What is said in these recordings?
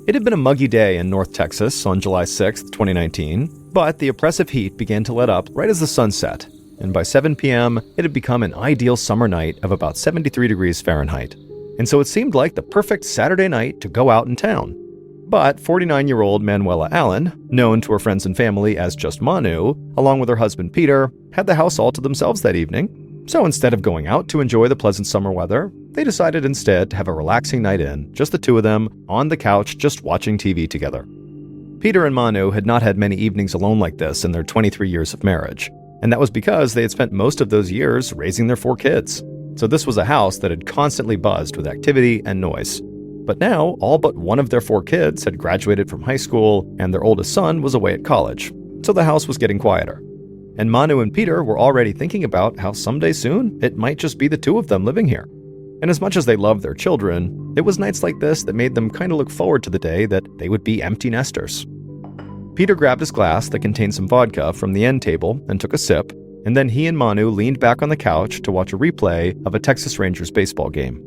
It had been a muggy day in North Texas on July 6, 2019, but the oppressive heat began to let up right as the sun set, and by 7 p.m., it had become an ideal summer night of about 73 degrees Fahrenheit. And so it seemed like the perfect Saturday night to go out in town. But 49-year-old Manuela Allen, known to her friends and family as just Manu, along with her husband Peter, had the house all to themselves that evening. So instead of going out to enjoy the pleasant summer weather, they decided instead to have a relaxing night in, just the two of them, on the couch just watching TV together. Peter and Manu had not had many evenings alone like this in their 23 years of marriage, and that was because they had spent most of those years raising their 4 kids. So this was a house that had constantly buzzed with activity and noise. But now, all but one of their 4 kids had graduated from high school, and their oldest son was away at college, so the house was getting quieter. And Manu and Peter were already thinking about how someday soon it might just be the two of them living here. And as much as they loved their children, it was nights like this that made them kind of look forward to the day that they would be empty nesters. Peter grabbed his glass that contained some vodka from the end table and took a sip, and then he and Manu leaned back on the couch to watch a replay of a Texas Rangers baseball game.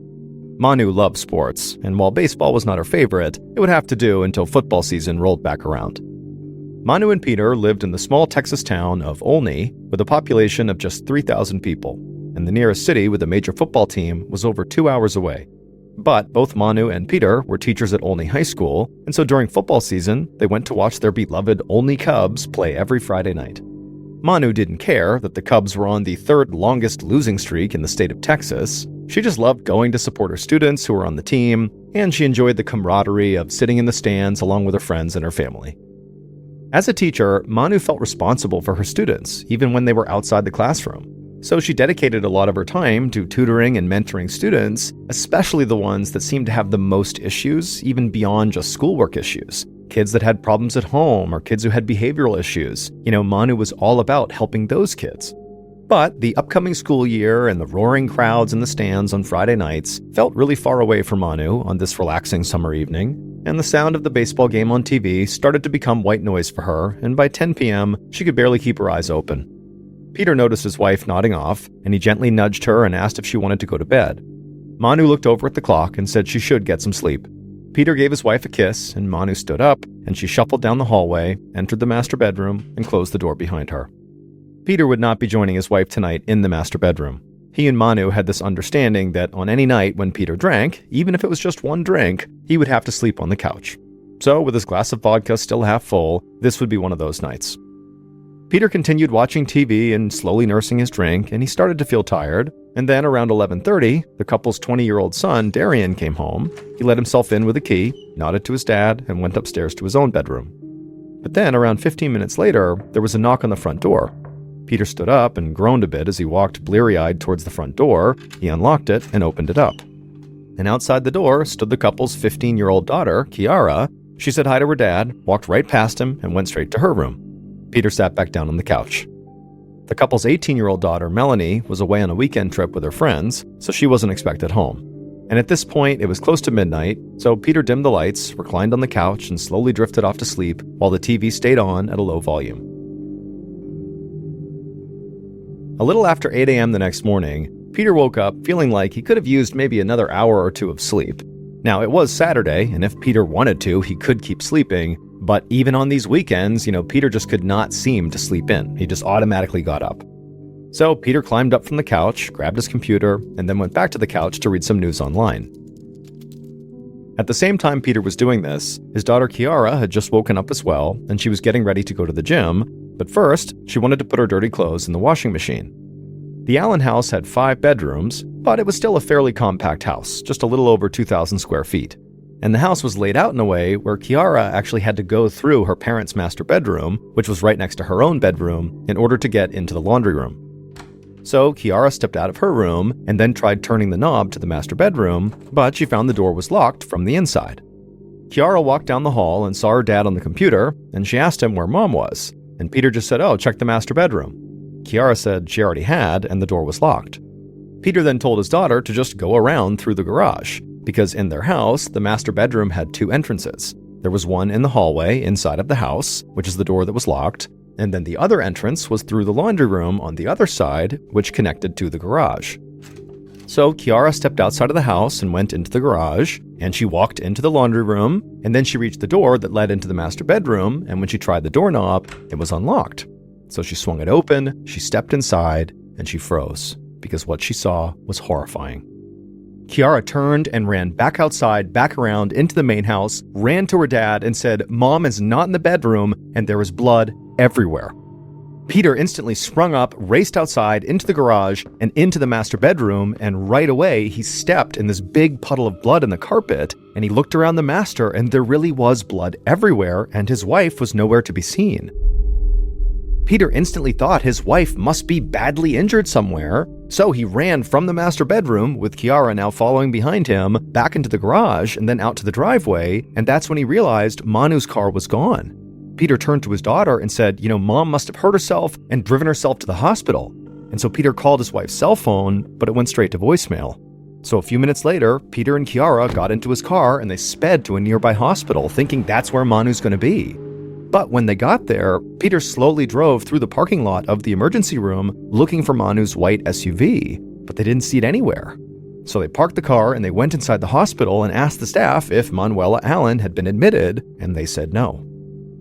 Manu loved sports, and while baseball was not her favorite, it would have to do until football season rolled back around. Manu and Peter lived in the small Texas town of Olney with a population of just 3,000 people, and the nearest city with a major football team was over 2 hours away. But both Manu and Peter were teachers at Olney High School, and so during football season, they went to watch their beloved Olney Cubs play every Friday night. Manu didn't care that the Cubs were on the 3rd longest losing streak in the state of Texas. She just loved going to support her students who were on the team, and she enjoyed the camaraderie of sitting in the stands along with her friends and her family. As a teacher, Manu felt responsible for her students, even when they were outside the classroom. So she dedicated a lot of her time to tutoring and mentoring students, especially the ones that seemed to have the most issues, even beyond just schoolwork issues. Kids that had problems at home or kids who had behavioral issues. Manu was all about helping those kids. But the upcoming school year and the roaring crowds in the stands on Friday nights felt really far away from Manu on this relaxing summer evening, and the sound of the baseball game on TV started to become white noise for her, and by 10 p.m., she could barely keep her eyes open. Peter noticed his wife nodding off, and he gently nudged her and asked if she wanted to go to bed. Manu looked over at the clock and said she should get some sleep. Peter gave his wife a kiss, and Manu stood up, and she shuffled down the hallway, entered the master bedroom, and closed the door behind her. Peter would not be joining his wife tonight in the master bedroom. He and Manu had this understanding that on any night when Peter drank, even if it was just one drink, he would have to sleep on the couch. So, with his glass of vodka still half full, this would be one of those nights. Peter continued watching TV and slowly nursing his drink, and he started to feel tired. And then around 11:30, the couple's 20-year-old son, Darian, came home. He let himself in with a key, nodded to his dad, and went upstairs to his own bedroom. But then, around 15 minutes later, there was a knock on the front door. Peter stood up and groaned a bit as he walked bleary-eyed towards the front door. He unlocked it and opened it up. And outside the door stood the couple's 15-year-old daughter, Kiara. She said hi to her dad, walked right past him, and went straight to her room. Peter sat back down on the couch. The couple's 18-year-old daughter, Melanie, was away on a weekend trip with her friends, so she wasn't expected home. And at this point, it was close to midnight, so Peter dimmed the lights, reclined on the couch, and slowly drifted off to sleep while the TV stayed on at a low volume. A little after 8 a.m. the next morning, Peter woke up feeling like he could have used maybe another hour or two of sleep. Now, it was Saturday, and if Peter wanted to, he could keep sleeping, but even on these weekends, Peter just could not seem to sleep in. He just automatically got up. So Peter climbed up from the couch, grabbed his computer, and then went back to the couch to read some news online. At the same time Peter was doing this, his daughter Kiara had just woken up as well, and she was getting ready to go to the gym, but first, she wanted to put her dirty clothes in the washing machine. The Allen house had 5 bedrooms, but it was still a fairly compact house, just a little over 2,000 square feet. And the house was laid out in a way where Kiara actually had to go through her parents' master bedroom, which was right next to her own bedroom, in order to get into the laundry room. So Kiara stepped out of her room and then tried turning the knob to the master bedroom, but she found the door was locked from the inside. Kiara walked down the hall and saw her dad on the computer, and she asked him where Mom was. And Peter just said, "Oh, check the master bedroom." Kiara said she already had, and the door was locked. Peter then told his daughter to just go around through the garage, because in their house, the master bedroom had 2 entrances. There was one in the hallway inside of the house, which is the door that was locked, and then the other entrance was through the laundry room on the other side, which connected to the garage. So Chiara stepped outside of the house and went into the garage, and she walked into the laundry room, and then she reached the door that led into the master bedroom, and when she tried the doorknob, it was unlocked. So she swung it open, she stepped inside, and she froze, because what she saw was horrifying. Chiara turned and ran back outside, back around into the main house, ran to her dad and said, "Mom is not in the bedroom," and there was blood everywhere. Peter instantly sprung up, raced outside into the garage and into the master bedroom, and right away he stepped in this big puddle of blood in the carpet, and he looked around the master and there really was blood everywhere, and his wife was nowhere to be seen. Peter instantly thought his wife must be badly injured somewhere, so he ran from the master bedroom, with Chiara now following behind him, back into the garage and then out to the driveway, and that's when he realized Manu's car was gone. Peter turned to his daughter and said, Mom must have hurt herself and driven herself to the hospital. And so Peter called his wife's cell phone, but it went straight to voicemail. So a few minutes later, Peter and Chiara got into his car and they sped to a nearby hospital, thinking that's where Manu's going to be. But when they got there, Peter slowly drove through the parking lot of the emergency room looking for Manu's white SUV, but they didn't see it anywhere. So they parked the car and they went inside the hospital and asked the staff if Manuela Allen had been admitted, and they said no.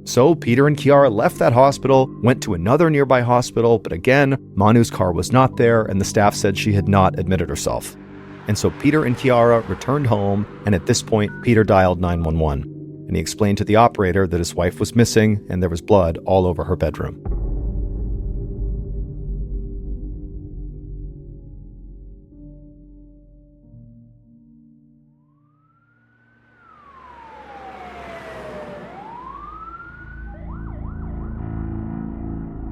So Peter and Chiara left that hospital, went to another nearby hospital, but again, Manu's car was not there and the staff said she had not admitted herself. And so Peter and Chiara returned home, and at this point, Peter dialed 911. And he explained to the operator that his wife was missing and there was blood all over her bedroom.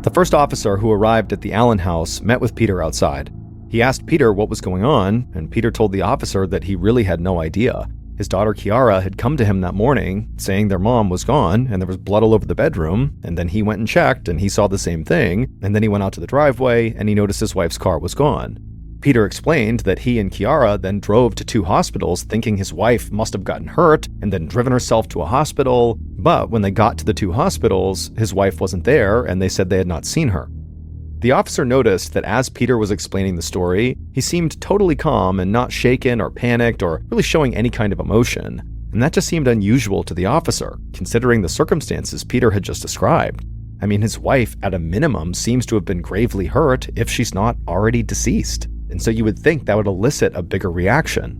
The first officer who arrived at the Allen house met with Peter outside. He asked Peter what was going on, and Peter told the officer that he really had no idea. His daughter Chiara had come to him that morning saying their mom was gone and there was blood all over the bedroom, and then he went and checked and he saw the same thing, and then he went out to the driveway and he noticed his wife's car was gone. Peter explained that he and Chiara then drove to 2 hospitals thinking his wife must have gotten hurt and then driven herself to a hospital, but when they got to the 2 hospitals, his wife wasn't there and they said they had not seen her. The officer noticed that as Peter was explaining the story, he seemed totally calm and not shaken or panicked or really showing any kind of emotion, and that just seemed unusual to the officer, considering the circumstances Peter had just described. I mean, his wife, at a minimum, seems to have been gravely hurt if she's not already deceased. And so you would think that would elicit a bigger reaction.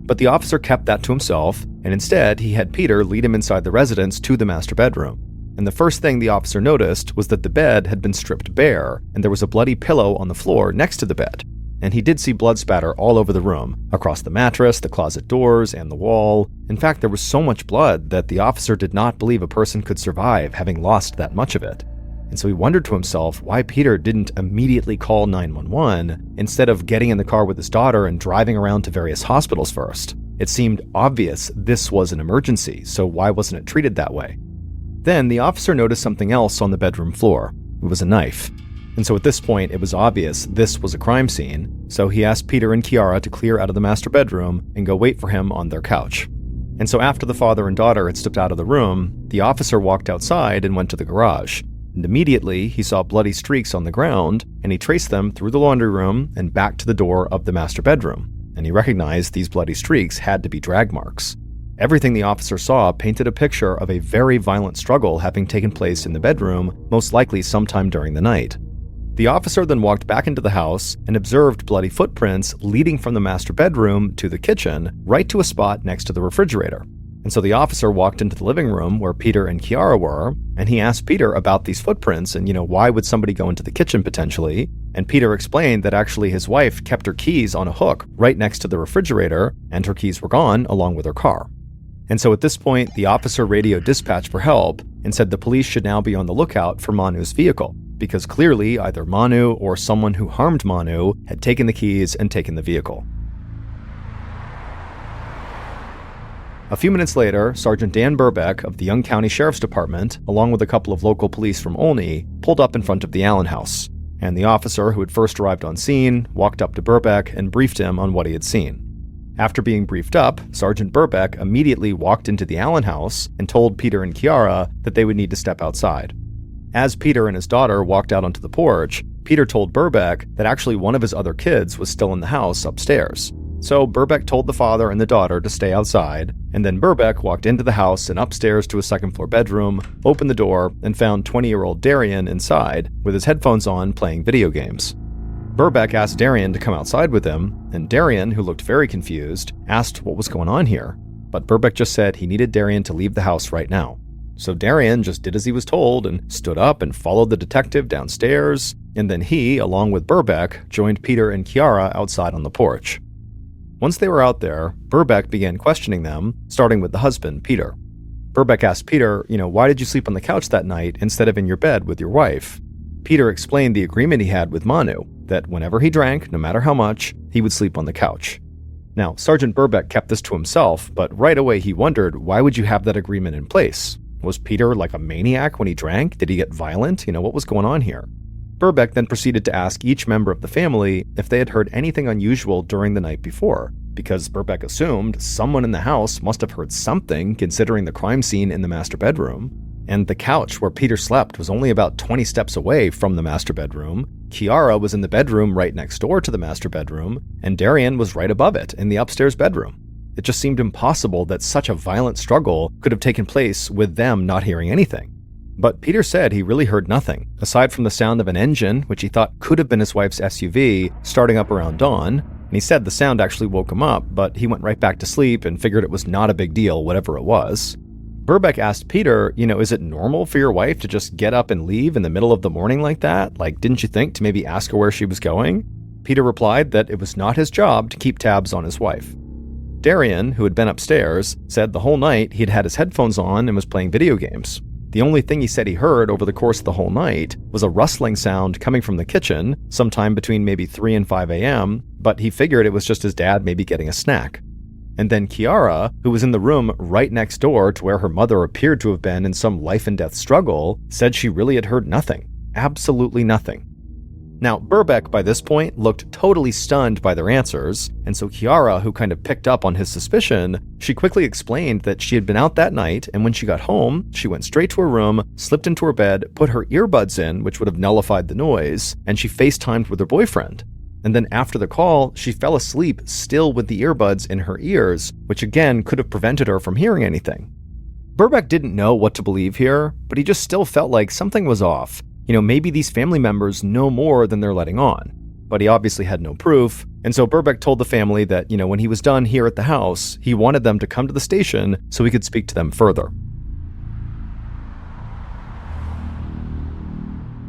But the officer kept that to himself, and instead he had Peter lead him inside the residence to the master bedroom. And the first thing the officer noticed was that the bed had been stripped bare, and there was a bloody pillow on the floor next to the bed. And he did see blood spatter all over the room, across the mattress, the closet doors, and the wall. In fact, there was so much blood that the officer did not believe a person could survive having lost that much of it. And so he wondered to himself why Peter didn't immediately call 911 instead of getting in the car with his daughter and driving around to various hospitals first. It seemed obvious this was an emergency, so why wasn't it treated that way? Then the officer noticed something else on the bedroom floor. It was a knife. And so at this point, it was obvious this was a crime scene, so he asked Peter and Chiara to clear out of the master bedroom and go wait for him on their couch. And so after the father and daughter had stepped out of the room, the officer walked outside and went to the garage. And immediately, he saw bloody streaks on the ground, and he traced them through the laundry room and back to the door of the master bedroom. And he recognized these bloody streaks had to be drag marks. Everything the officer saw painted a picture of a very violent struggle having taken place in the bedroom, most likely sometime during the night. The officer then walked back into the house and observed bloody footprints leading from the master bedroom to the kitchen, right to a spot next to the refrigerator. And so the officer walked into the living room where Peter and Chiara were, and he asked Peter about these footprints and, why would somebody go into the kitchen potentially? And Peter explained that actually his wife kept her keys on a hook right next to the refrigerator, and her keys were gone along with her car. And so at this point, the officer radioed dispatch for help and said the police should now be on the lookout for Manu's vehicle, because clearly either Manu or someone who harmed Manu had taken the keys and taken the vehicle. A few minutes later, Sergeant Dan Birbeck of the Young County Sheriff's Department, along with a couple of local police from Olney, pulled up in front of the Allen house. And the officer who had first arrived on scene walked up to Birbeck and briefed him on what he had seen. After being briefed up, Sergeant Birbeck immediately walked into the Allen house and told Peter and Chiara that they would need to step outside. As Peter and his daughter walked out onto the porch, Peter told Birbeck that actually one of his other kids was still in the house upstairs. So Birbeck told the father and the daughter to stay outside, and then Birbeck walked into the house and upstairs to a second-floor bedroom, opened the door, and found 20-year-old Darian inside with his headphones on playing video games. Birbeck asked Darian to come outside with him, and Darian, who looked very confused, asked what was going on here. But Birbeck just said he needed Darian to leave the house right now. So Darian just did as he was told and stood up and followed the detective downstairs, and then he, along with Birbeck, joined Peter and Chiara outside on the porch. Once they were out there, Birbeck began questioning them, starting with the husband, Peter. Birbeck asked Peter, why did you sleep on the couch that night instead of in your bed with your wife? Peter explained the agreement he had with Manu, that whenever he drank, no matter how much, he would sleep on the couch. Now, Sergeant Birbeck kept this to himself, but right away he wondered, why would you have that agreement in place? Was Peter like a maniac when he drank? Did he get violent? What was going on here? Birbeck then proceeded to ask each member of the family if they had heard anything unusual during the night before, because Birbeck assumed someone in the house must have heard something considering the crime scene in the master bedroom. And the couch where Peter slept was only about 20 steps away from the master bedroom. Chiara was in the bedroom right next door to the master bedroom, and Darian was right above it in the upstairs bedroom. It just seemed impossible that such a violent struggle could have taken place with them not hearing anything. But Peter said he really heard nothing, aside from the sound of an engine, which he thought could have been his wife's SUV, starting up around dawn. And he said the sound actually woke him up, but he went right back to sleep and figured it was not a big deal, whatever it was. Birbeck asked Peter, is it normal for your wife to just get up and leave in the middle of the morning like that? Didn't you think to maybe ask her where she was going? Peter replied that it was not his job to keep tabs on his wife. Darian, who had been upstairs, said the whole night he'd had his headphones on and was playing video games. The only thing he said he heard over the course of the whole night was a rustling sound coming from the kitchen, sometime between maybe 3 and 5 a.m., but he figured it was just his dad maybe getting a snack. And then Chiara, who was in the room right next door to where her mother appeared to have been in some life and death struggle, said she really had heard nothing. Absolutely nothing. Now, Birbeck, by this point, looked totally stunned by their answers, and so Chiara, who kind of picked up on his suspicion, she quickly explained that she had been out that night, and when she got home, she went straight to her room, slipped into her bed, put her earbuds in, which would have nullified the noise, and she FaceTimed with her boyfriend. And then after the call, she fell asleep still with the earbuds in her ears, which again could have prevented her from hearing anything. Birbeck didn't know what to believe here, but he just still felt like something was off. Maybe these family members know more than they're letting on. But he obviously had no proof, and so Birbeck told the family that, when he was done here at the house, he wanted them to come to the station so he could speak to them further.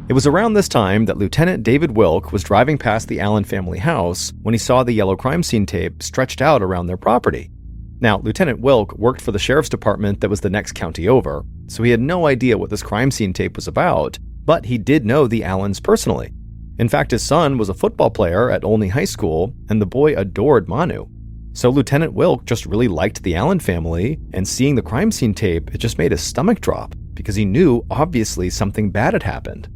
It was around this time that Lieutenant David Wilk was driving past the Allen family house when he saw the yellow crime scene tape stretched out around their property. Now, Lieutenant Wilk worked for the sheriff's department that was the next county over, so he had no idea what this crime scene tape was about, but he did know the Allens personally. In fact, his son was a football player at Olney High School, and the boy adored Manu. So Lieutenant Wilk just really liked the Allen family, and seeing the crime scene tape, it just made his stomach drop, because he knew, obviously, something bad had happened.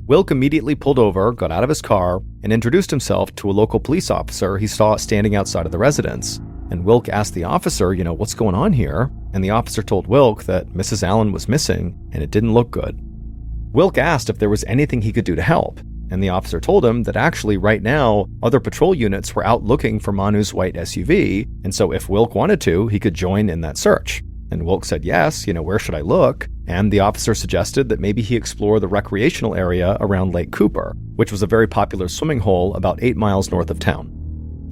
Wilk immediately pulled over, got out of his car, and introduced himself to a local police officer he saw standing outside of the residence. And Wilk asked the officer, what's going on here? And the officer told Wilk that Mrs. Allen was missing, and it didn't look good. Wilk asked if there was anything he could do to help, and the officer told him that actually right now, other patrol units were out looking for Manu's white SUV, and so if Wilk wanted to, he could join in that search. And Wilk said yes, where should I look? And the officer suggested that maybe he explore the recreational area around Lake Cooper, which was a very popular swimming hole about 8 miles north of town.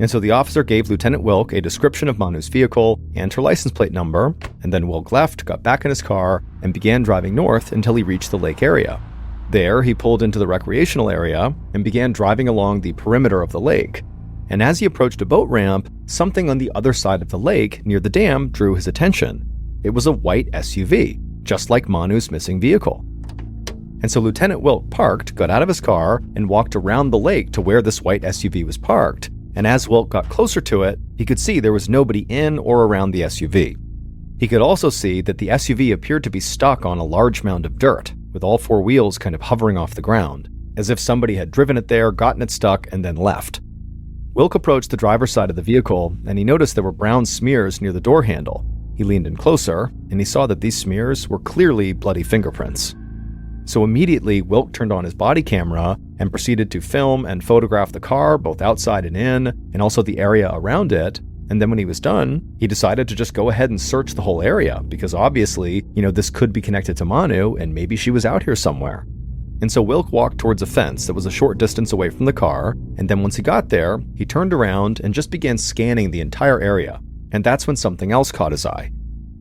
And so the officer gave Lieutenant Wilk a description of Manu's vehicle and her license plate number, and then Wilk left, got back in his car, and began driving north until he reached the lake area. There, he pulled into the recreational area and began driving along the perimeter of the lake. And as he approached a boat ramp, something on the other side of the lake near the dam drew his attention. It was a white SUV, just like Manu's missing vehicle. And so Lieutenant Wilk parked, got out of his car, and walked around the lake to where this white SUV was parked. And as Wilk got closer to it, he could see there was nobody in or around the SUV. He could also see that the SUV appeared to be stuck on a large mound of dirt, with all 4 wheels kind of hovering off the ground, as if somebody had driven it there, gotten it stuck, and then left. Wilk approached the driver's side of the vehicle, and he noticed there were brown smears near the door handle. He leaned in closer, and he saw that these smears were clearly bloody fingerprints. So immediately, Wilk turned on his body camera and proceeded to film and photograph the car, both outside and in, and also the area around it. And then when he was done, he decided to just go ahead and search the whole area, because obviously, this could be connected to Manu, and maybe she was out here somewhere. And so Wilk walked towards a fence that was a short distance away from the car, and then once he got there, he turned around and just began scanning the entire area. And that's when something else caught his eye.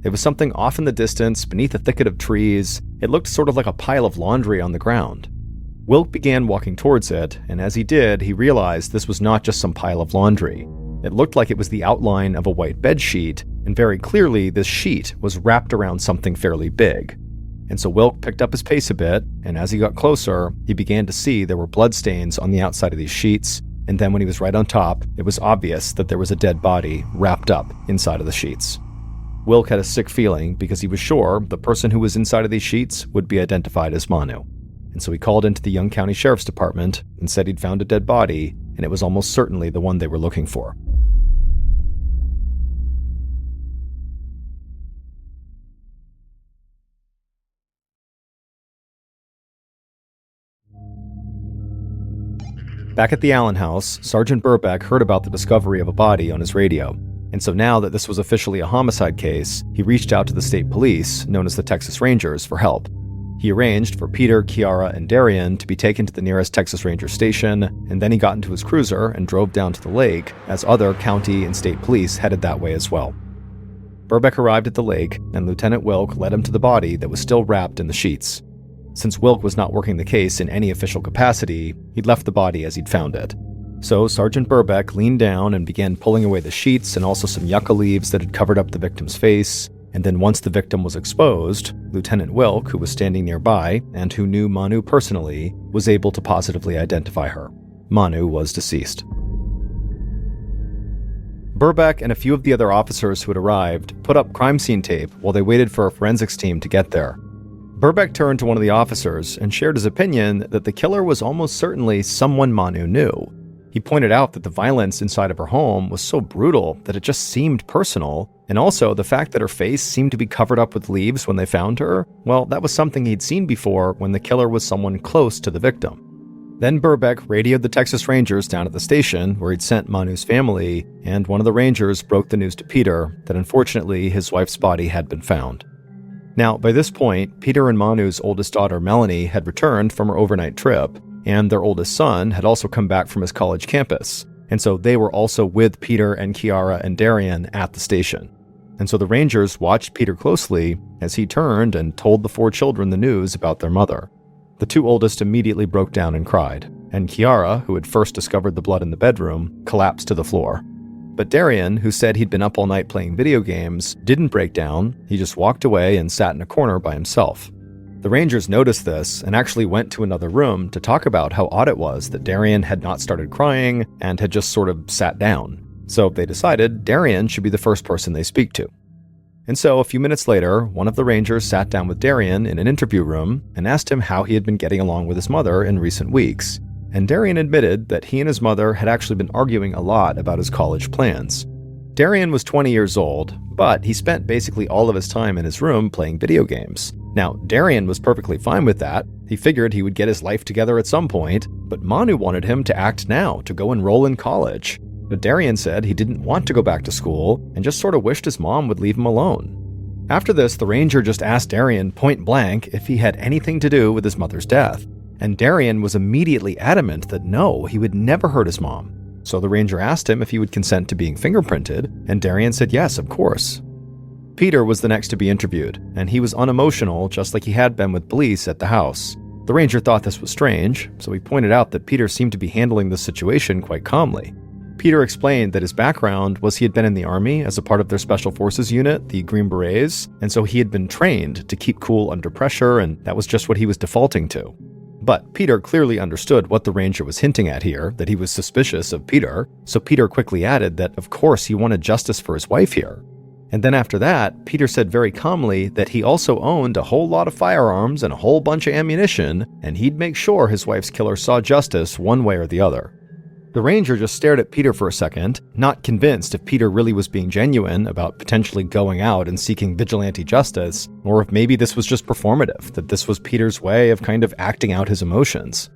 It was something off in the distance, beneath a thicket of trees. It looked sort of like a pile of laundry on the ground. Wilk began walking towards it, and as he did, he realized this was not just some pile of laundry. It looked like it was the outline of a white bed sheet, and very clearly this sheet was wrapped around something fairly big. And so Wilk picked up his pace a bit, and as he got closer, he began to see there were bloodstains on the outside of these sheets, and then when he was right on top, it was obvious that there was a dead body wrapped up inside of the sheets. Wilk had a sick feeling because he was sure the person who was inside of these sheets would be identified as Manu. And so he called into the Young County Sheriff's Department and said he'd found a dead body, and it was almost certainly the one they were looking for. Back at the Allen house, Sergeant Birbeck heard about the discovery of a body on his radio. And so now that this was officially a homicide case, he reached out to the state police, known as the Texas Rangers, for help. He arranged for Peter, Kiara, and Darian to be taken to the nearest Texas Ranger station, and then he got into his cruiser and drove down to the lake as other county and state police headed that way as well. Birbeck arrived at the lake, and Lieutenant Wilk led him to the body that was still wrapped in the sheets. Since Wilk was not working the case in any official capacity, he'd left the body as he'd found it. So Sergeant Birbeck leaned down and began pulling away the sheets and also some yucca leaves that had covered up the victim's face. And then once the victim was exposed, Lieutenant Wilk, who was standing nearby and who knew Manu personally, was able to positively identify her. Manu was deceased. Birbeck and a few of the other officers who had arrived put up crime scene tape while they waited for a forensics team to get there. Birbeck turned to one of the officers and shared his opinion that the killer was almost certainly someone Manu knew. He pointed out that the violence inside of her home was so brutal that it just seemed personal, and also the fact that her face seemed to be covered up with leaves when they found her, well, that was something he'd seen before when the killer was someone close to the victim. Then Birbeck radioed the Texas Rangers down at the station where he'd sent Manu's family, and one of the Rangers broke the news to Peter that unfortunately his wife's body had been found. Now, by this point, Peter and Manu's oldest daughter, Melanie, had returned from her overnight trip, and their oldest son had also come back from his college campus, and so they were also with Peter and Kiara and Darian at the station. And so the Rangers watched Peter closely as he turned and told the 4 children the news about their mother. The 2 oldest immediately broke down and cried, and Kiara, who had first discovered the blood in the bedroom, collapsed to the floor. But Darian, who said he'd been up all night playing video games, didn't break down. He just walked away and sat in a corner by himself. The Rangers noticed this and actually went to another room to talk about how odd it was that Darian had not started crying and had just sort of sat down. So they decided Darian should be the first person they speak to. And so a few minutes later, one of the Rangers sat down with Darian in an interview room and asked him how he had been getting along with his mother in recent weeks. And Darian admitted that he and his mother had actually been arguing a lot about his college plans. Darian was 20 years old, but he spent basically all of his time in his room playing video games. Now, Darian was perfectly fine with that. He figured he would get his life together at some point, but Manu wanted him to act now, to go enroll in college. But Darian said he didn't want to go back to school and just sort of wished his mom would leave him alone. After this, the Ranger just asked Darian point blank if he had anything to do with his mother's death. And Darian was immediately adamant that no, he would never hurt his mom. So the Ranger asked him if he would consent to being fingerprinted, and Darian said yes, of course. Peter was the next to be interviewed, and he was unemotional just like he had been with police at the house. The Ranger thought this was strange, so he pointed out that Peter seemed to be handling the situation quite calmly. Peter explained that his background was he had been in the Army as a part of their Special Forces unit, the Green Berets, and so he had been trained to keep cool under pressure, and that was just what he was defaulting to. But Peter clearly understood what the Ranger was hinting at here, that he was suspicious of Peter, so Peter quickly added that of course he wanted justice for his wife here. And then after that, Peter said very calmly that he also owned a whole lot of firearms and a whole bunch of ammunition, and he'd make sure his wife's killer saw justice one way or the other. The Ranger just stared at Peter for a second, not convinced if Peter really was being genuine about potentially going out and seeking vigilante justice, or if maybe this was just performative, that this was Peter's way of kind of acting out his emotions.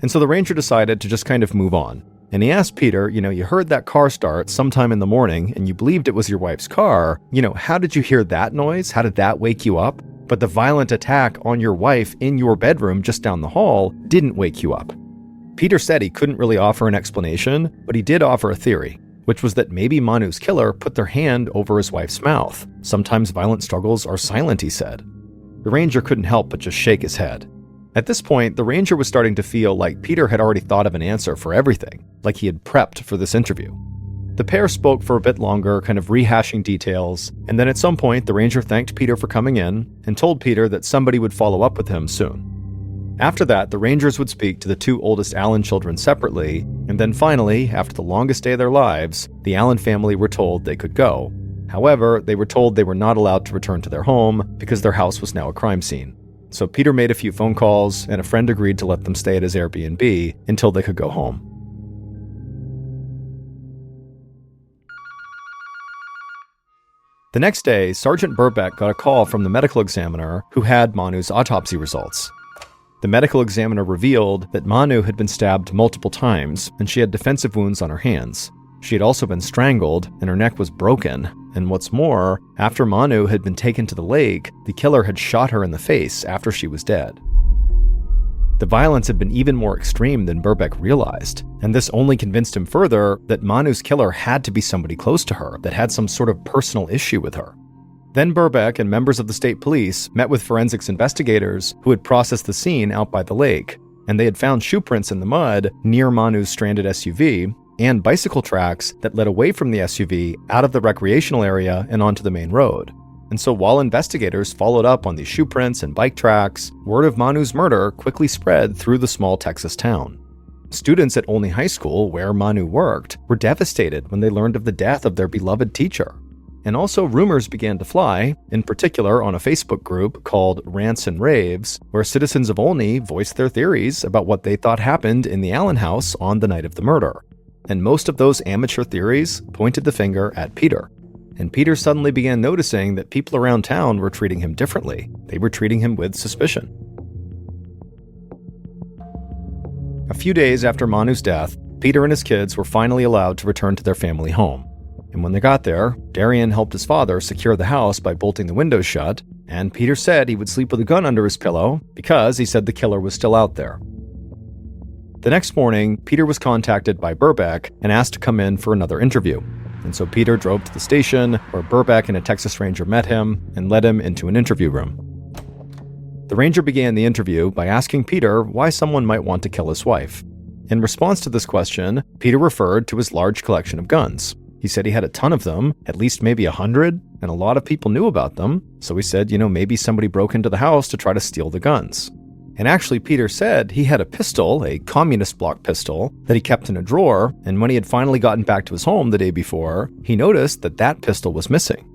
And so the ranger decided to just kind of move on. And he asked Peter, you heard that car start sometime in the morning and you believed it was your wife's car. How did you hear that noise? How did that wake you up? But the violent attack on your wife in your bedroom just down the hall didn't wake you up. Peter said he couldn't really offer an explanation, but he did offer a theory, which was that maybe Manu's killer put their hand over his wife's mouth. Sometimes violent struggles are silent, he said. The ranger couldn't help but just shake his head. At this point, the ranger was starting to feel like Peter had already thought of an answer for everything, like he had prepped for this interview. The pair spoke for a bit longer, kind of rehashing details, and then at some point, the ranger thanked Peter for coming in and told Peter that somebody would follow up with him soon. After that, the rangers would speak to the two oldest Allen children separately, and then finally, after the longest day of their lives, the Allen family were told they could go. However, they were told they were not allowed to return to their home because their house was now a crime scene. So Peter made a few phone calls, and a friend agreed to let them stay at his Airbnb until they could go home. The next day, Sergeant Birbeck got a call from the medical examiner who had Manu's autopsy results. The medical examiner revealed that Manu had been stabbed multiple times, and she had defensive wounds on her hands. She had also been strangled, and her neck was broken. And what's more, after Manu had been taken to the lake, the killer had shot her in the face after she was dead. The violence had been even more extreme than Birbeck realized, and this only convinced him further that Manu's killer had to be somebody close to her that had some sort of personal issue with her. Then Birbeck and members of the state police met with forensics investigators who had processed the scene out by the lake, and they had found shoe prints in the mud near Manu's stranded SUV and bicycle tracks that led away from the SUV out of the recreational area and onto the main road. And so while investigators followed up on these shoe prints and bike tracks, word of Manu's murder quickly spread through the small Texas town. Students at Olney High School, where Manu worked, were devastated when they learned of the death of their beloved teacher. And also rumors began to fly, in particular on a Facebook group called Rants and Raves, where citizens of Olney voiced their theories about what they thought happened in the Allen house on the night of the murder. And most of those amateur theories pointed the finger at Peter. And Peter suddenly began noticing that people around town were treating him differently. They were treating him with suspicion. A few days after Manu's death, Peter and his kids were finally allowed to return to their family home. And when they got there, Darian helped his father secure the house by bolting the windows shut, and Peter said he would sleep with a gun under his pillow because he said the killer was still out there. The next morning, Peter was contacted by Birbeck and asked to come in for another interview. And so Peter drove to the station, where Birbeck and a Texas Ranger met him and led him into an interview room. The Ranger began the interview by asking Peter why someone might want to kill his wife. In response to this question, Peter referred to his large collection of guns. He said he had a ton of them, at least maybe 100, and a lot of people knew about them. So he said, maybe somebody broke into the house to try to steal the guns. And actually, Peter said he had a pistol, a communist block pistol, that he kept in a drawer, and when he had finally gotten back to his home the day before, he noticed that that pistol was missing.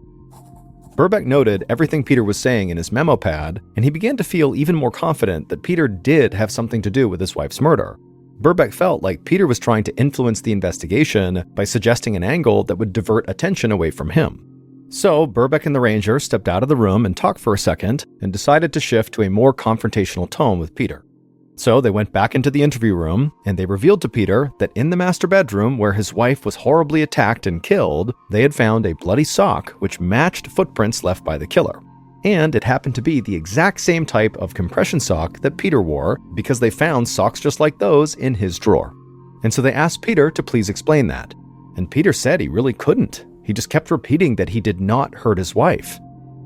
Birbeck noted everything Peter was saying in his memo pad, and he began to feel even more confident that Peter did have something to do with his wife's murder. Birbeck felt like Peter was trying to influence the investigation by suggesting an angle that would divert attention away from him. So Birbeck and the Ranger stepped out of the room and talked for a second and decided to shift to a more confrontational tone with Peter. So they went back into the interview room and they revealed to Peter that in the master bedroom where his wife was horribly attacked and killed, they had found a bloody sock which matched footprints left by the killer. And it happened to be the exact same type of compression sock that Peter wore because they found socks just like those in his drawer. And so they asked Peter to please explain that. And Peter said he really couldn't. He just kept repeating that he did not hurt his wife.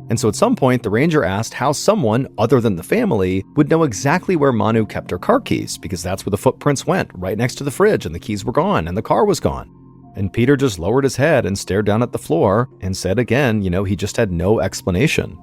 And so at some point, the Ranger asked how someone other than the family would know exactly where Manu kept her car keys, because that's where the footprints went, right next to the fridge, and the keys were gone, and the car was gone. And Peter just lowered his head and stared down at the floor and said again, he just had no explanation.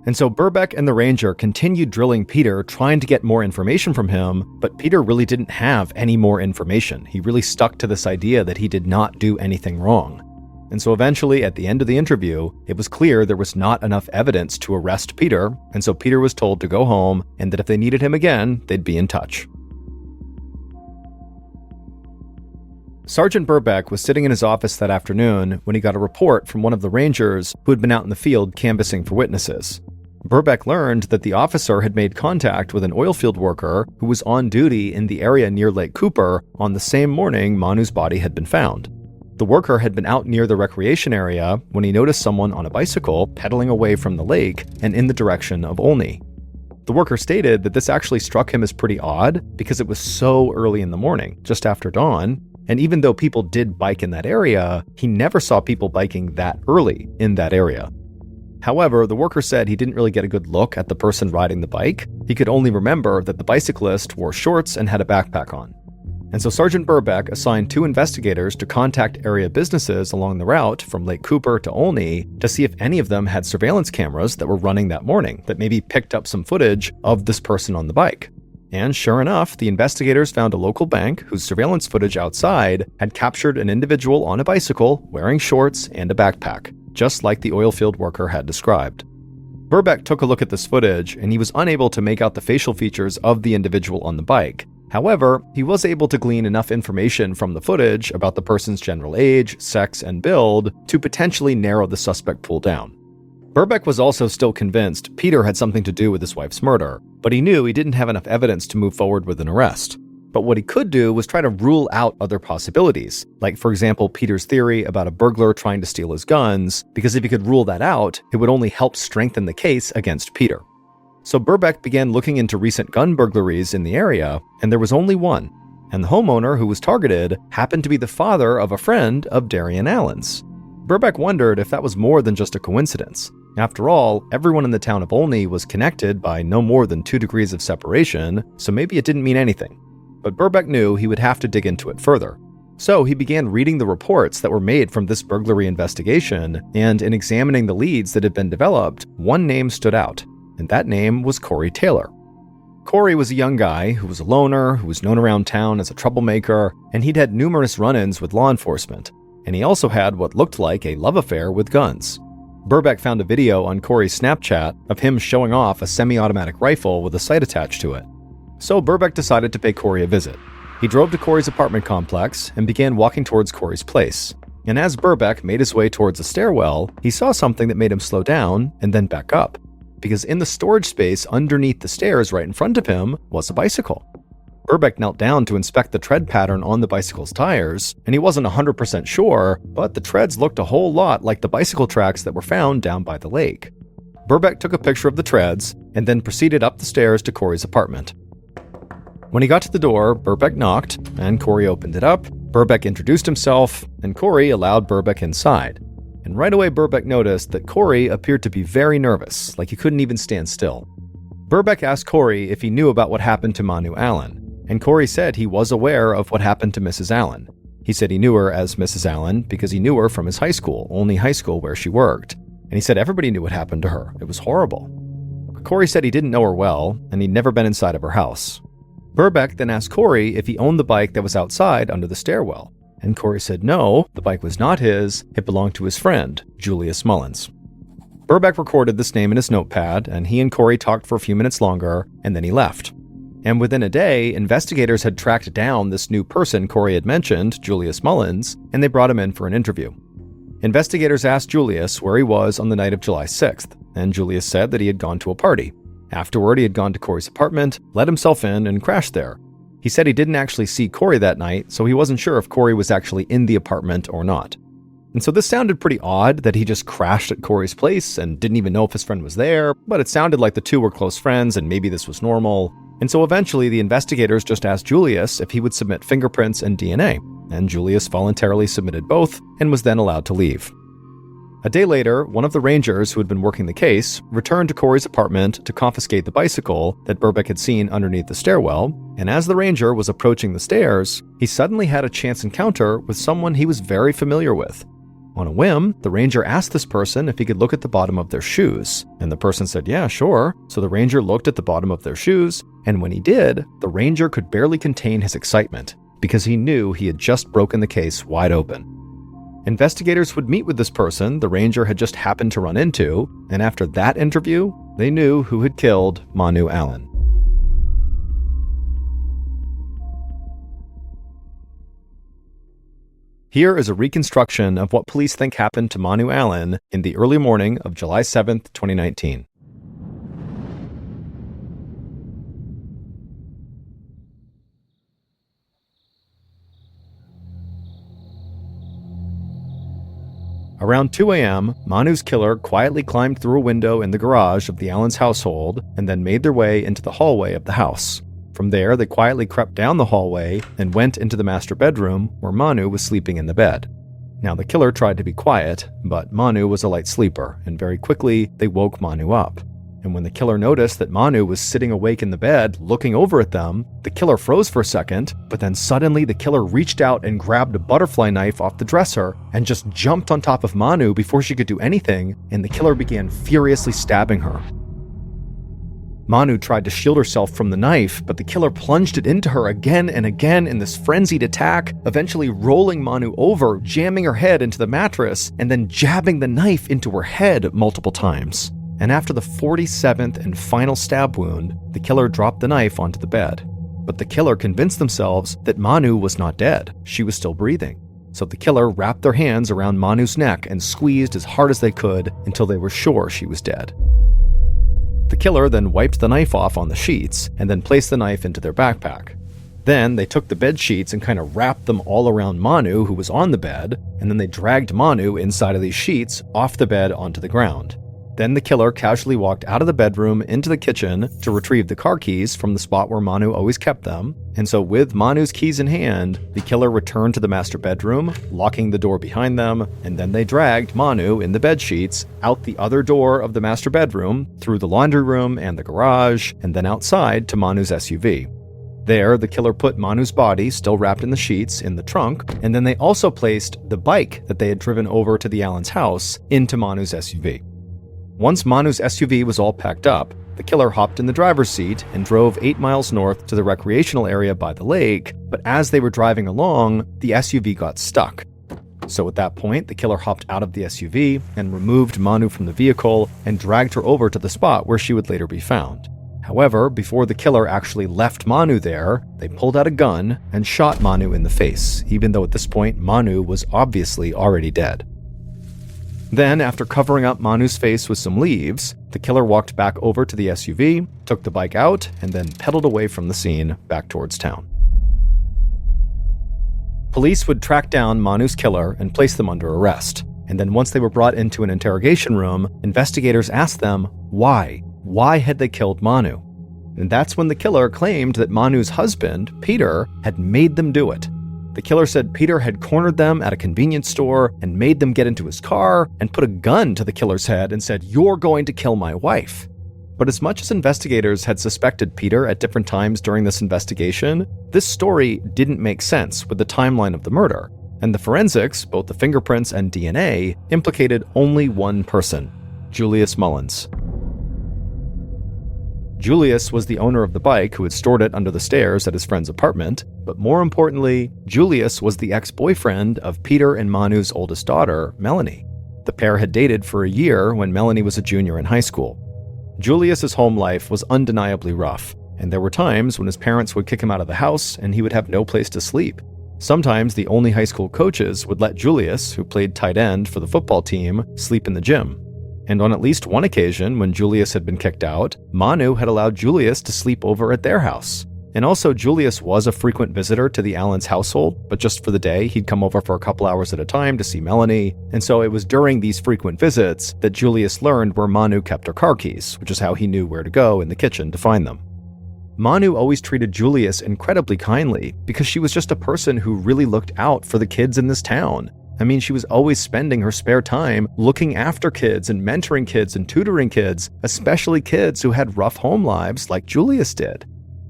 And so Birbeck and the Ranger continued drilling Peter, trying to get more information from him, but Peter really didn't have any more information. He really stuck to this idea that he did not do anything wrong. And so eventually, at the end of the interview, it was clear there was not enough evidence to arrest Peter, and so Peter was told to go home, and that if they needed him again, they'd be in touch. Sergeant Birbeck was sitting in his office that afternoon when he got a report from one of the Rangers who had been out in the field canvassing for witnesses. Birbeck learned that the officer had made contact with an oilfield worker who was on duty in the area near Lake Cooper on the same morning Manu's body had been found. The worker had been out near the recreation area when he noticed someone on a bicycle pedaling away from the lake and in the direction of Olney. The worker stated that this actually struck him as pretty odd because it was so early in the morning, just after dawn, and even though people did bike in that area, he never saw people biking that early in that area. However, the worker said he didn't really get a good look at the person riding the bike. He could only remember that the bicyclist wore shorts and had a backpack on. And so Sergeant Birbeck assigned 2 investigators to contact area businesses along the route from Lake Cooper to Olney to see if any of them had surveillance cameras that were running that morning that maybe picked up some footage of this person on the bike. And sure enough, the investigators found a local bank whose surveillance footage outside had captured an individual on a bicycle wearing shorts and a backpack, just like the oilfield worker had described. Birbeck took a look at this footage and he was unable to make out the facial features of the individual on the bike. However, he was able to glean enough information from the footage about the person's general age, sex, and build to potentially narrow the suspect pool down. Birbeck was also still convinced Peter had something to do with his wife's murder, but he knew he didn't have enough evidence to move forward with an arrest. But what he could do was try to rule out other possibilities, like, for example, Peter's theory about a burglar trying to steal his guns, because if he could rule that out, it would only help strengthen the case against Peter. So Birbeck began looking into recent gun burglaries in the area, and there was only one. And the homeowner who was targeted happened to be the father of a friend of Darian Allen's. Birbeck wondered if that was more than just a coincidence. After all, everyone in the town of Olney was connected by no more than 2 degrees of separation, so maybe it didn't mean anything. But Birbeck knew he would have to dig into it further. So he began reading the reports that were made from this burglary investigation, and in examining the leads that had been developed, one name stood out. And that name was Corey Taylor. Corey was a young guy who was a loner, who was known around town as a troublemaker, and he'd had numerous run-ins with law enforcement. And he also had what looked like a love affair with guns. Birbeck found a video on Corey's Snapchat of him showing off a semi-automatic rifle with a sight attached to it. So Birbeck decided to pay Corey a visit. He drove to Corey's apartment complex and began walking towards Corey's place. And as Birbeck made his way towards the stairwell, he saw something that made him slow down and then back up. Because in the storage space underneath the stairs right in front of him was a bicycle. Birbeck knelt down to inspect the tread pattern on the bicycle's tires, and he wasn't 100% sure, but the treads looked a whole lot like the bicycle tracks that were found down by the lake. Birbeck took a picture of the treads and then proceeded up the stairs to Corey's apartment. When he got to the door, Birbeck knocked, and Corey opened it up. Birbeck introduced himself, and Corey allowed Birbeck inside. And right away, Birbeck noticed that Corey appeared to be very nervous, like he couldn't even stand still. Birbeck asked Corey if he knew about what happened to Manu Allen, and Corey said he was aware of what happened to Mrs. Allen. He said he knew her as Mrs. Allen because he knew her from his high school, Olney High School, where she worked. And he said everybody knew what happened to her. It was horrible. Corey said he didn't know her well, and he'd never been inside of her house. Birbeck then asked Corey if he owned the bike that was outside under the stairwell. And Corey said no, the bike was not his, it belonged to his friend, Julius Mullins. Birbeck recorded this name in his notepad, and he and Corey talked for a few minutes longer, and then he left. And within a day, investigators had tracked down this new person Corey had mentioned, Julius Mullins, and they brought him in for an interview. Investigators asked Julius where he was on the night of July 6th, and Julius said that he had gone to a party. Afterward, he had gone to Corey's apartment, let himself in, and crashed there. He said he didn't actually see Corey that night, so he wasn't sure if Corey was actually in the apartment or not. And so this sounded pretty odd that he just crashed at Corey's place and didn't even know if his friend was there, but it sounded like the two were close friends and maybe this was normal. And so eventually the investigators just asked Julius if he would submit fingerprints and DNA, and Julius voluntarily submitted both and was then allowed to leave. A day later, one of the rangers who had been working the case returned to Corey's apartment to confiscate the bicycle that Birbeck had seen underneath the stairwell, and as the ranger was approaching the stairs, he suddenly had a chance encounter with someone he was very familiar with. On a whim, the ranger asked this person if he could look at the bottom of their shoes, and the person said, yeah, sure. So the ranger looked at the bottom of their shoes, and when he did, the ranger could barely contain his excitement because he knew he had just broken the case wide open. Investigators would meet with this person the ranger had just happened to run into, and after that interview, they knew who had killed Manu Allen. Here is a reconstruction of what police think happened to Manu Allen in the early morning of July 7th, 2019. Around 2 a.m., Manu's killer quietly climbed through a window in the garage of the Allen's household and then made their way into the hallway of the house. From there, they quietly crept down the hallway and went into the master bedroom where Manu was sleeping in the bed. Now, the killer tried to be quiet, but Manu was a light sleeper, and very quickly, they woke Manu up. And when the killer noticed that Manu was sitting awake in the bed, looking over at them, the killer froze for a second, but then suddenly the killer reached out and grabbed a butterfly knife off the dresser and just jumped on top of Manu before she could do anything, and the killer began furiously stabbing her. Manu tried to shield herself from the knife, but the killer plunged it into her again and again in this frenzied attack, eventually rolling Manu over, jamming her head into the mattress, and then jabbing the knife into her head multiple times. And after the 47th and final stab wound, the killer dropped the knife onto the bed. But the killer convinced themselves that Manu was not dead. She was still breathing. So the killer wrapped their hands around Manu's neck and squeezed as hard as they could until they were sure she was dead. The killer then wiped the knife off on the sheets and then placed the knife into their backpack. Then they took the bed sheets and kind of wrapped them all around Manu, who was on the bed, and then they dragged Manu inside of these sheets off the bed onto the ground. Then the killer casually walked out of the bedroom into the kitchen to retrieve the car keys from the spot where Manu always kept them. And so with Manu's keys in hand, the killer returned to the master bedroom, locking the door behind them, and then they dragged Manu in the bed sheets out the other door of the master bedroom, through the laundry room and the garage, and then outside to Manu's SUV. There, the killer put Manu's body, still wrapped in the sheets, in the trunk, and then they also placed the bike that they had driven over to the Allen's house into Manu's SUV. Once Manu's SUV was all packed up, the killer hopped in the driver's seat and drove 8 miles north to the recreational area by the lake, but as they were driving along, the SUV got stuck. So at that point, the killer hopped out of the SUV and removed Manu from the vehicle and dragged her over to the spot where she would later be found. However, before the killer actually left Manu there, they pulled out a gun and shot Manu in the face, even though at this point Manu was obviously already dead. Then, after covering up Manu's face with some leaves, the killer walked back over to the SUV, took the bike out, and then pedaled away from the scene back towards town. Police would track down Manu's killer and place them under arrest. And then once they were brought into an interrogation room, investigators asked them why. Why had they killed Manu? And that's when the killer claimed that Manu's husband, Peter, had made them do it. The killer said Peter had cornered them at a convenience store and made them get into his car and put a gun to the killer's head and said, "You're going to kill my wife." But as much as investigators had suspected Peter at different times during this investigation, this story didn't make sense with the timeline of the murder. And the forensics, both the fingerprints and DNA, implicated only one person, Julius Mullins. Julius was the owner of the bike who had stored it under the stairs at his friend's apartment, but more importantly, Julius was the ex-boyfriend of Peter and Manu's oldest daughter, Melanie. The pair had dated for a year when Melanie was a junior in high school. Julius's home life was undeniably rough, and there were times when his parents would kick him out of the house and he would have no place to sleep. Sometimes the only high school coaches would let Julius, who played tight end for the football team, sleep in the gym. And on at least one occasion, when Julius had been kicked out, Manu had allowed Julius to sleep over at their house. And also, Julius was a frequent visitor to the Allen's household, but just for the day, he'd come over for a couple hours at a time to see Melanie. And so it was during these frequent visits that Julius learned where Manu kept her car keys, which is how he knew where to go in the kitchen to find them. Manu always treated Julius incredibly kindly because she was just a person who really looked out for the kids in this town. I mean, she was always spending her spare time looking after kids and mentoring kids and tutoring kids, especially kids who had rough home lives like Julius did.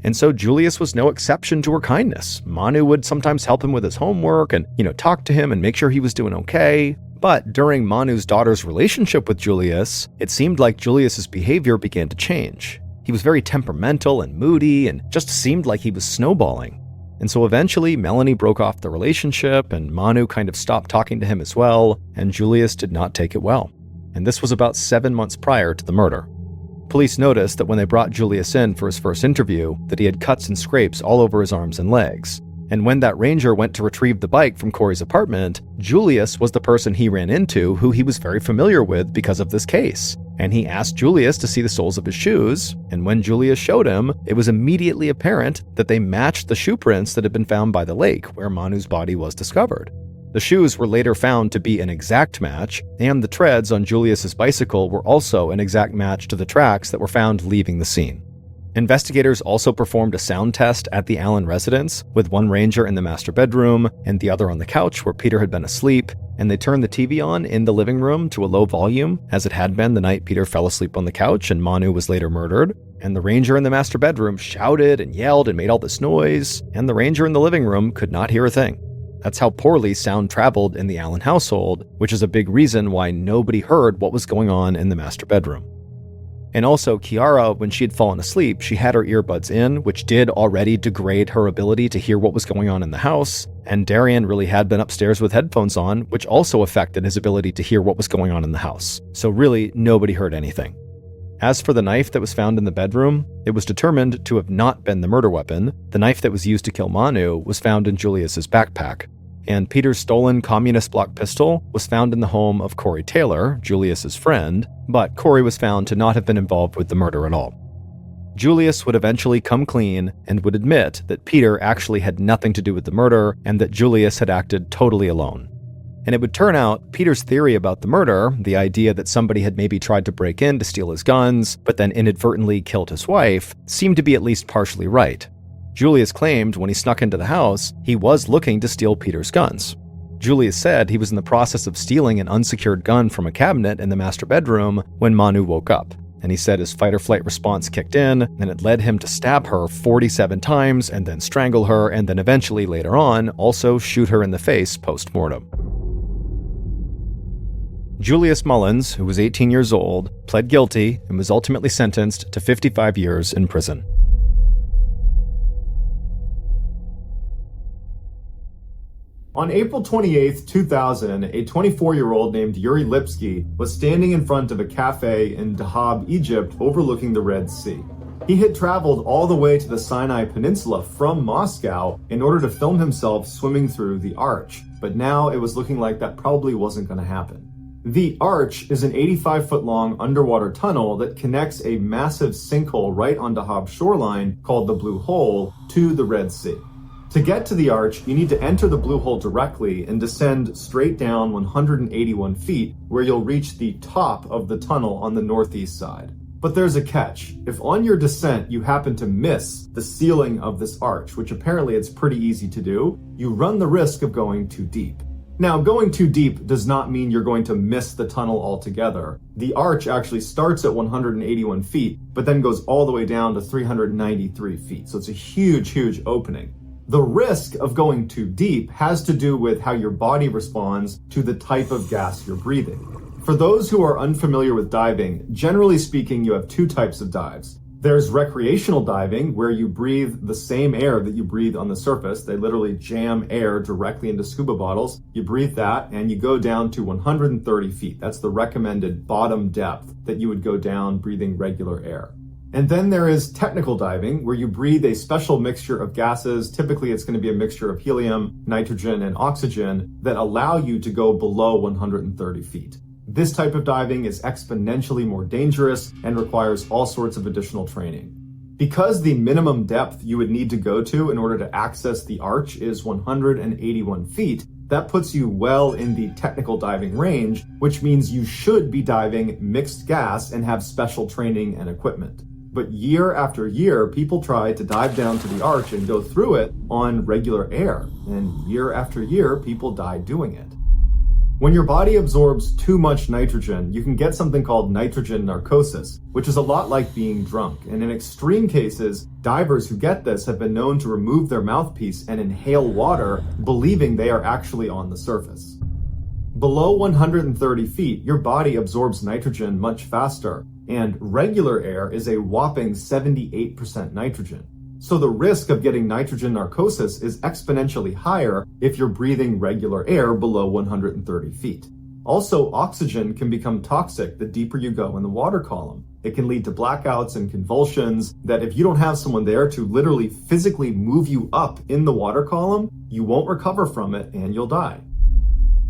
And so Julius was no exception to her kindness. Manu would sometimes help him with his homework and, talk to him and make sure he was doing okay. But during Manu's daughter's relationship with Julius, it seemed like Julius's behavior began to change. He was very temperamental and moody and just seemed like he was snowballing. And so eventually, Melanie broke off the relationship, and Manu kind of stopped talking to him as well, and Julius did not take it well. And this was about 7 months prior to the murder. Police noticed that when they brought Julius in for his first interview, that he had cuts and scrapes all over his arms and legs. And when that ranger went to retrieve the bike from Corey's apartment, Julius was the person he ran into who he was very familiar with because of this case. And he asked Julius to see the soles of his shoes, and when Julius showed him, it was immediately apparent that they matched the shoe prints that had been found by the lake where Manu's body was discovered. The shoes were later found to be an exact match, and the treads on Julius's bicycle were also an exact match to the tracks that were found leaving the scene. Investigators also performed a sound test at the Allen residence, with one ranger in the master bedroom and the other on the couch where Peter had been asleep, and they turned the TV on in the living room to a low volume, as it had been the night Peter fell asleep on the couch and Manu was later murdered. And the ranger in the master bedroom shouted and yelled and made all this noise, and the ranger in the living room could not hear a thing. That's how poorly sound traveled in the Allen household, which is a big reason why nobody heard what was going on in the master bedroom. And also, Kiara, when she had fallen asleep, she had her earbuds in, which did already degrade her ability to hear what was going on in the house, and Darian really had been upstairs with headphones on, which also affected his ability to hear what was going on in the house. So really, nobody heard anything. As for the knife that was found in the bedroom, it was determined to have not been the murder weapon. The knife that was used to kill Manu was found in Julius's backpack. And Peter's stolen communist block pistol was found in the home of Corey Taylor, Julius's friend, but Corey was found to not have been involved with the murder at all. Julius would eventually come clean and would admit that Peter actually had nothing to do with the murder and that Julius had acted totally alone. And it would turn out Peter's theory about the murder, the idea that somebody had maybe tried to break in to steal his guns, but then inadvertently killed his wife, seemed to be at least partially right. Julius claimed when he snuck into the house, he was looking to steal Peter's guns. Julius said he was in the process of stealing an unsecured gun from a cabinet in the master bedroom when Manu woke up. And he said his fight-or-flight response kicked in, and it led him to stab her 47 times and then strangle her, and then eventually later on also shoot her in the face post-mortem. Julius Mullins, who was 18 years old, pled guilty and was ultimately sentenced to 55 years in prison. On April 28, 2000, a 24-year-old named Yuri Lipsky was standing in front of a cafe in Dahab, Egypt, overlooking the Red Sea. He had traveled all the way to the Sinai Peninsula from Moscow in order to film himself swimming through the Arch, but now it was looking like that probably wasn't going to happen. The Arch is an 85-foot-long underwater tunnel that connects a massive sinkhole right on Dahab's shoreline called the Blue Hole to the Red Sea. To get to the Arch, you need to enter the Blue Hole directly and descend straight down 181 feet, where you'll reach the top of the tunnel on the northeast side. But there's a catch. If on your descent you happen to miss the ceiling of this arch, which apparently it's pretty easy to do, you run the risk of going too deep. Now, going too deep does not mean you're going to miss the tunnel altogether. The arch actually starts at 181 feet, but then goes all the way down to 393 feet. So it's a huge, huge opening. The risk of going too deep has to do with how your body responds to the type of gas you're breathing. For those who are unfamiliar with diving, generally speaking, you have two types of dives. There's recreational diving, where you breathe the same air that you breathe on the surface. They literally jam air directly into scuba bottles. You breathe that, and you go down to 130 feet. That's the recommended bottom depth that you would go down breathing regular air. And then there is technical diving, where you breathe a special mixture of gases. Typically, it's going to be a mixture of helium, nitrogen, and oxygen that allow you to go below 130 feet. This type of diving is exponentially more dangerous and requires all sorts of additional training. Because the minimum depth you would need to go to in order to access the arch is 181 feet, that puts you well in the technical diving range, which means you should be diving mixed gas and have special training and equipment. But year after year, people try to dive down to the arch and go through it on regular air. And year after year, people die doing it. When your body absorbs too much nitrogen, you can get something called nitrogen narcosis, which is a lot like being drunk. And in extreme cases, divers who get this have been known to remove their mouthpiece and inhale water, believing they are actually on the surface. Below 130 feet, your body absorbs nitrogen much faster, and regular air is a whopping 78% nitrogen. So the risk of getting nitrogen narcosis is exponentially higher if you're breathing regular air below 130 feet. Also, oxygen can become toxic the deeper you go in the water column. It can lead to blackouts and convulsions that if you don't have someone there to literally physically move you up in the water column, you won't recover from it and you'll die.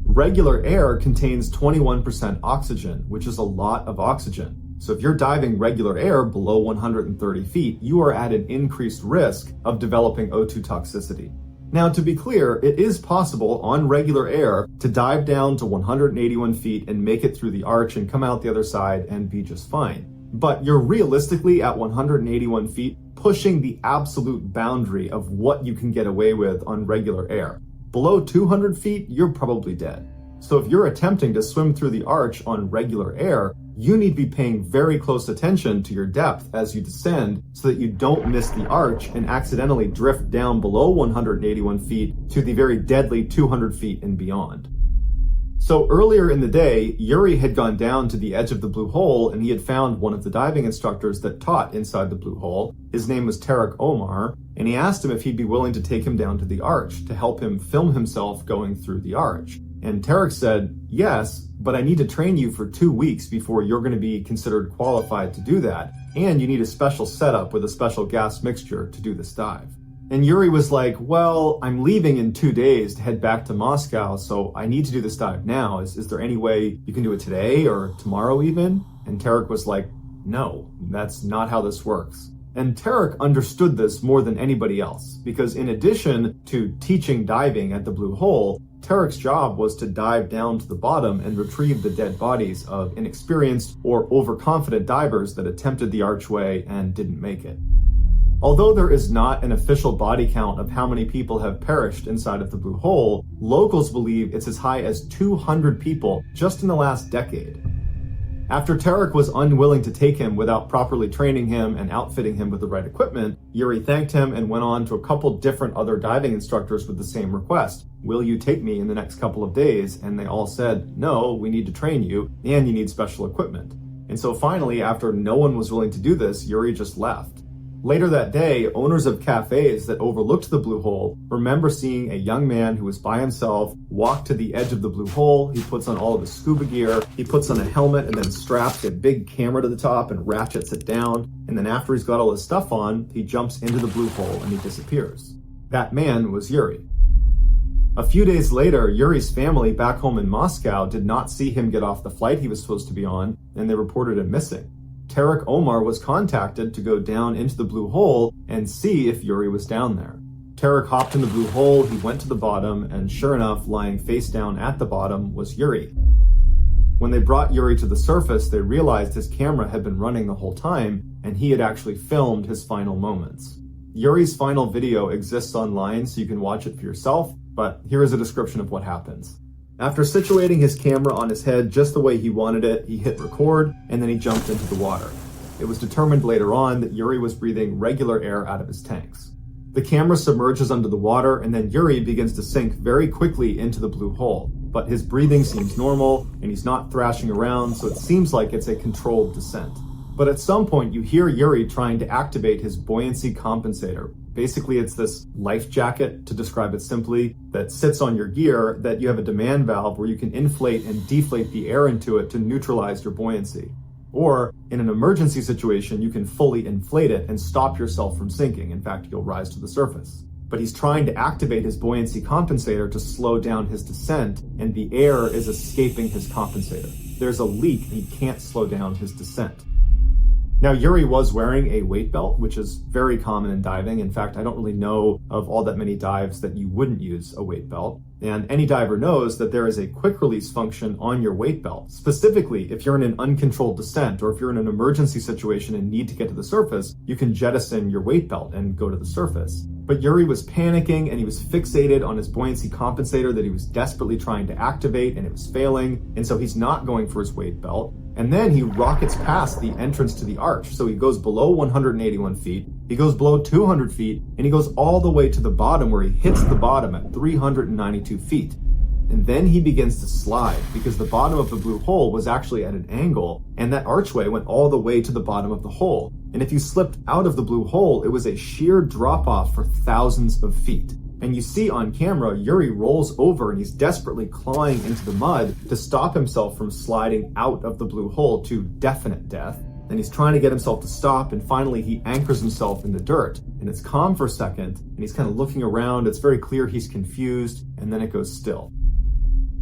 Regular air contains 21% oxygen, which is a lot of oxygen. So if you're diving regular air below 130 feet, you are at an increased risk of developing O2 toxicity. Now, to be clear, it is possible on regular air to dive down to 181 feet and make it through the arch and come out the other side and be just fine. But you're realistically at 181 feet pushing the absolute boundary of what you can get away with on regular air. Below 200 feet, you're probably dead. So if you're attempting to swim through the arch on regular air, you need to be paying very close attention to your depth as you descend so that you don't miss the arch and accidentally drift down below 181 feet to the very deadly 200 feet and beyond. So earlier in the day, Yuri had gone down to the edge of the blue hole and he had found one of the diving instructors that taught inside the blue hole. His name was Tarek Omar, and he asked him if he'd be willing to take him down to the arch to help him film himself going through the arch. And Tarek said, yes, but I need to train you for 2 weeks before you're going to be considered qualified to do that. And you need a special setup with a special gas mixture to do this dive. And Yuri was like, well, I'm leaving in 2 days to head back to Moscow, so I need to do this dive now. Is there any way you can do it today or tomorrow even? And Tarek was like, no, that's not how this works. And Tarek understood this more than anybody else, because in addition to teaching diving at the blue hole, Tarek's job was to dive down to the bottom and retrieve the dead bodies of inexperienced or overconfident divers that attempted the archway and didn't make it. Although there is not an official body count of how many people have perished inside of the blue hole, locals believe it's as high as 200 people just in the last decade. After Tarek was unwilling to take him without properly training him and outfitting him with the right equipment, Yuri thanked him and went on to a couple different other diving instructors with the same request. Will you take me in the next couple of days? And they all said, no, we need to train you and you need special equipment. And so finally, after no one was willing to do this, Yuri just left. Later that day, owners of cafes that overlooked the blue hole remember seeing a young man who was by himself walk to the edge of the blue hole. He puts on all of his scuba gear, he puts on a helmet and then straps a big camera to the top and ratchets it down. And then after he's got all his stuff on, he jumps into the blue hole and he disappears. That man was Yuri. A few days later, Yuri's family back home in Moscow did not see him get off the flight he was supposed to be on, and they reported him missing. Tarek Omar was contacted to go down into the blue hole and see if Yuri was down there. Tarek hopped in the blue hole, he went to the bottom, and sure enough, lying face down at the bottom was Yuri. When they brought Yuri to the surface, they realized his camera had been running the whole time, and he had actually filmed his final moments. Yuri's final video exists online so you can watch it for yourself, but here is a description of what happens. After situating his camera on his head just the way he wanted it, he hit record, and then he jumped into the water. It was determined later on that Yuri was breathing regular air out of his tanks. The camera submerges under the water, and then Yuri begins to sink very quickly into the blue hole. But his breathing seems normal, and he's not thrashing around, so it seems like it's a controlled descent. But at some point, you hear Yuri trying to activate his buoyancy compensator. Basically, it's this life jacket, to describe it simply, that sits on your gear that you have a demand valve where you can inflate and deflate the air into it to neutralize your buoyancy. Or, in an emergency situation, you can fully inflate it and stop yourself from sinking. In fact, you'll rise to the surface. But he's trying to activate his buoyancy compensator to slow down his descent, and the air is escaping his compensator. There's a leak, and he can't slow down his descent. Now, Yuri was wearing a weight belt, which is very common in diving. In fact, I don't really know of all that many dives that you wouldn't use a weight belt. And any diver knows that there is a quick release function on your weight belt. Specifically, if you're in an uncontrolled descent or if you're in an emergency situation and need to get to the surface, you can jettison your weight belt and go to the surface. But Yuri was panicking and he was fixated on his buoyancy compensator that he was desperately trying to activate, and it was failing. And so he's not going for his weight belt. And then he rockets past the entrance to the arch. So he goes below 181 feet, he goes below 200 feet, and he goes all the way to the bottom where he hits the bottom at 392 feet. And then he begins to slide because the bottom of the blue hole was actually at an angle, and that archway went all the way to the bottom of the hole. And if you slipped out of the blue hole, it was a sheer drop-off for thousands of feet. And you see on camera, Yuri rolls over and he's desperately clawing into the mud to stop himself from sliding out of the blue hole to definite death. And he's trying to get himself to stop, and finally he anchors himself in the dirt. And it's calm for a second, and he's kind of looking around. It's very clear he's confused, and then it goes still.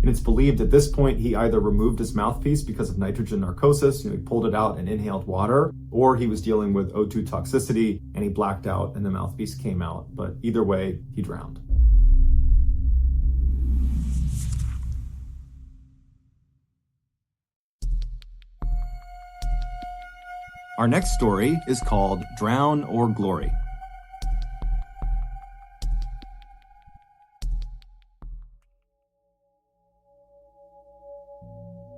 And it's believed at this point he either removed his mouthpiece because of nitrogen narcosis, he pulled it out and inhaled water, or he was dealing with O2 toxicity and he blacked out and the mouthpiece came out. But either way, he drowned. Our next story is called Drown or Glory.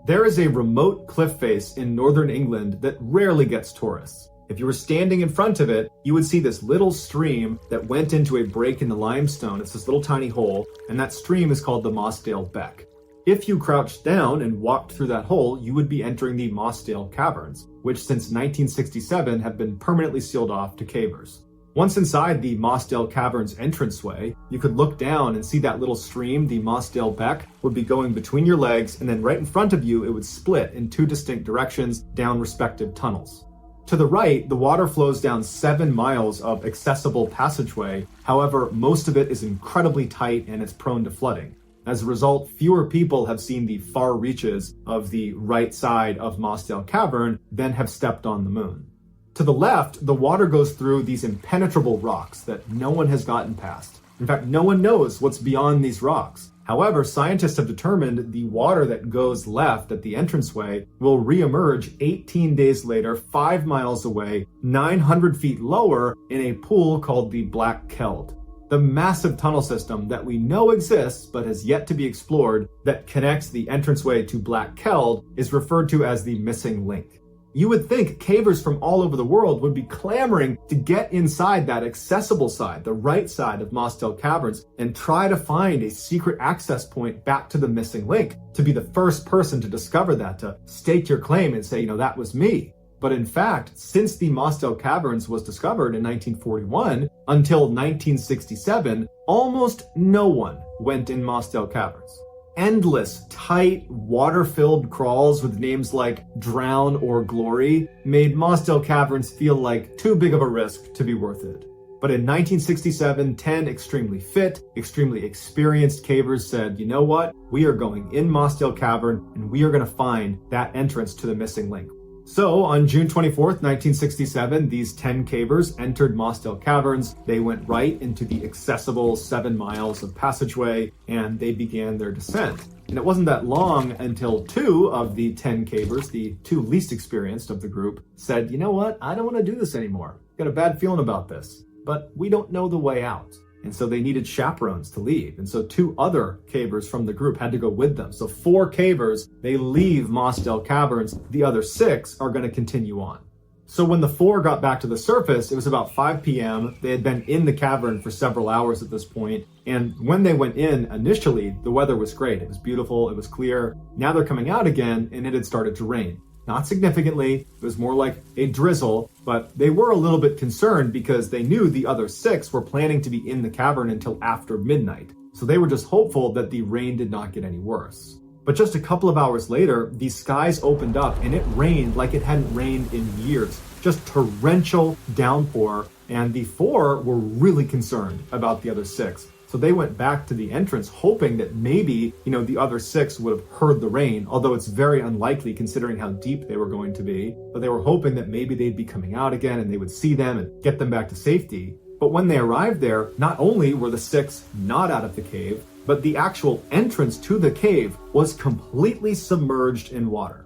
There is a remote cliff face in northern England that rarely gets tourists. If you were standing in front of it, you would see this little stream that went into a break in the limestone. It's this little tiny hole, and that stream is called the Mossdale Beck. If you crouched down and walked through that hole, you would be entering the Mossdale Caverns, which since 1967 have been permanently sealed off to cavers. Once inside the Mossdale Caverns entranceway, you could look down and see that little stream, the Mossdale Beck, would be going between your legs, and then right in front of you, it would split in two distinct directions down respective tunnels. To the right, the water flows down 7 miles of accessible passageway. However, most of it is incredibly tight and it's prone to flooding. As a result, fewer people have seen the far reaches of the right side of Mossdale Cavern than have stepped on the moon. To the left, the water goes through these impenetrable rocks that no one has gotten past. In fact, no one knows what's beyond these rocks. However, scientists have determined the water that goes left at the entranceway will re-emerge 18 days later, 5 miles away, 900 feet lower in a pool called the Black Keld. The massive tunnel system that we know exists but has yet to be explored that connects the entranceway to Black Keld is referred to as the missing link. You would think cavers from all over the world would be clamoring to get inside that accessible side, the right side of Mossdale Caverns, and try to find a secret access point back to the missing link, to be the first person to discover that, to stake your claim and say, that was me. But in fact, since the Mossdale Caverns was discovered in 1941 until 1967, almost no one went in Mossdale Caverns. Endless, tight, water-filled crawls with names like Drown or Glory made Mossdale Caverns feel like too big of a risk to be worth it. But in 1967, 10 extremely fit, extremely experienced cavers said, you know what? We are going in Mossdale Cavern and we are going to find that entrance to the missing link. So on June 24th, 1967, these 10 cavers entered Mossdale Caverns. They went right into the accessible 7 miles of passageway and they began their descent. And it wasn't that long until 2 of the 10 cavers, the 2 least experienced of the group, said, you know what? I don't want to do this anymore. Got a bad feeling about this, but we don't know the way out. And so they needed chaperones to leave. And so 2 other cavers from the group had to go with them. So 4 cavers, they leave Mossdale Caverns. The other 6 are going to continue on. So when the 4 got back to the surface, it was about 5 p.m. They had been in the cavern for several hours at this point. And when they went in initially, the weather was great. It was beautiful. It was clear. Now they're coming out again and it had started to rain. Not significantly, it was more like a drizzle, but they were a little bit concerned because they knew the other 6 were planning to be in the cavern until after midnight. So they were just hopeful that the rain did not get any worse. But just a couple of hours later, the skies opened up and it rained like it hadn't rained in years. Just torrential downpour, and the 4 were really concerned about the other 6. So they went back to the entrance hoping that maybe, the other 6 would have heard the rain, although it's very unlikely considering how deep they were going to be. But they were hoping that maybe they'd be coming out again and they would see them and get them back to safety. But when they arrived there, not only were the 6 not out of the cave, but the actual entrance to the cave was completely submerged in water.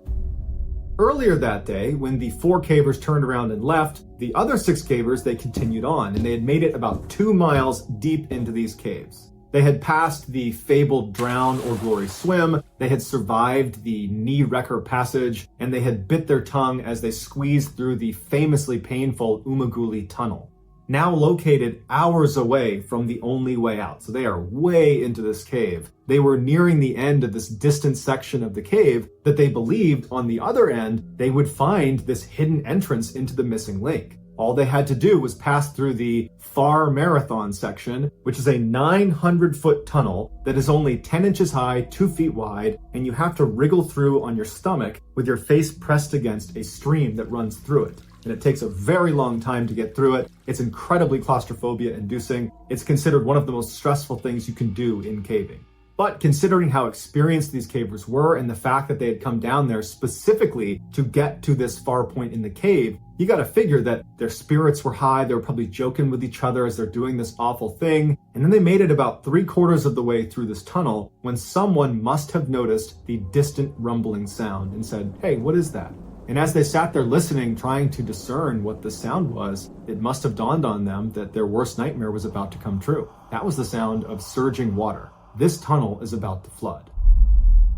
Earlier that day, when the 4 cavers turned around and left, the other 6 cavers, they continued on, and they had made it about 2 miles deep into these caves. They had passed the fabled Drown or Glory swim, they had survived the knee wrecker passage, and they had bit their tongue as they squeezed through the famously painful Umaguli tunnel. Now located hours away from the only way out. So they are way into this cave. They were nearing the end of this distant section of the cave that they believed on the other end, they would find this hidden entrance into the missing link. All they had to do was pass through the Far Marathon section, which is a 900-foot tunnel that is only 10 inches high, 2 feet wide, and you have to wriggle through on your stomach with your face pressed against a stream that runs through it. And it takes a very long time to get through it. It's incredibly claustrophobia-inducing. It's considered one of the most stressful things you can do in caving. But considering how experienced these cavers were and the fact that they had come down there specifically to get to this far point in the cave, you gotta figure that their spirits were high. They were probably joking with each other as they're doing this awful thing. And then they made it about 3/4 of the way through this tunnel when someone must have noticed the distant rumbling sound and said, "Hey, what is that?" And as they sat there listening, trying to discern what the sound was, it must have dawned on them that their worst nightmare was about to come true. That was the sound of surging water. This tunnel is about to flood.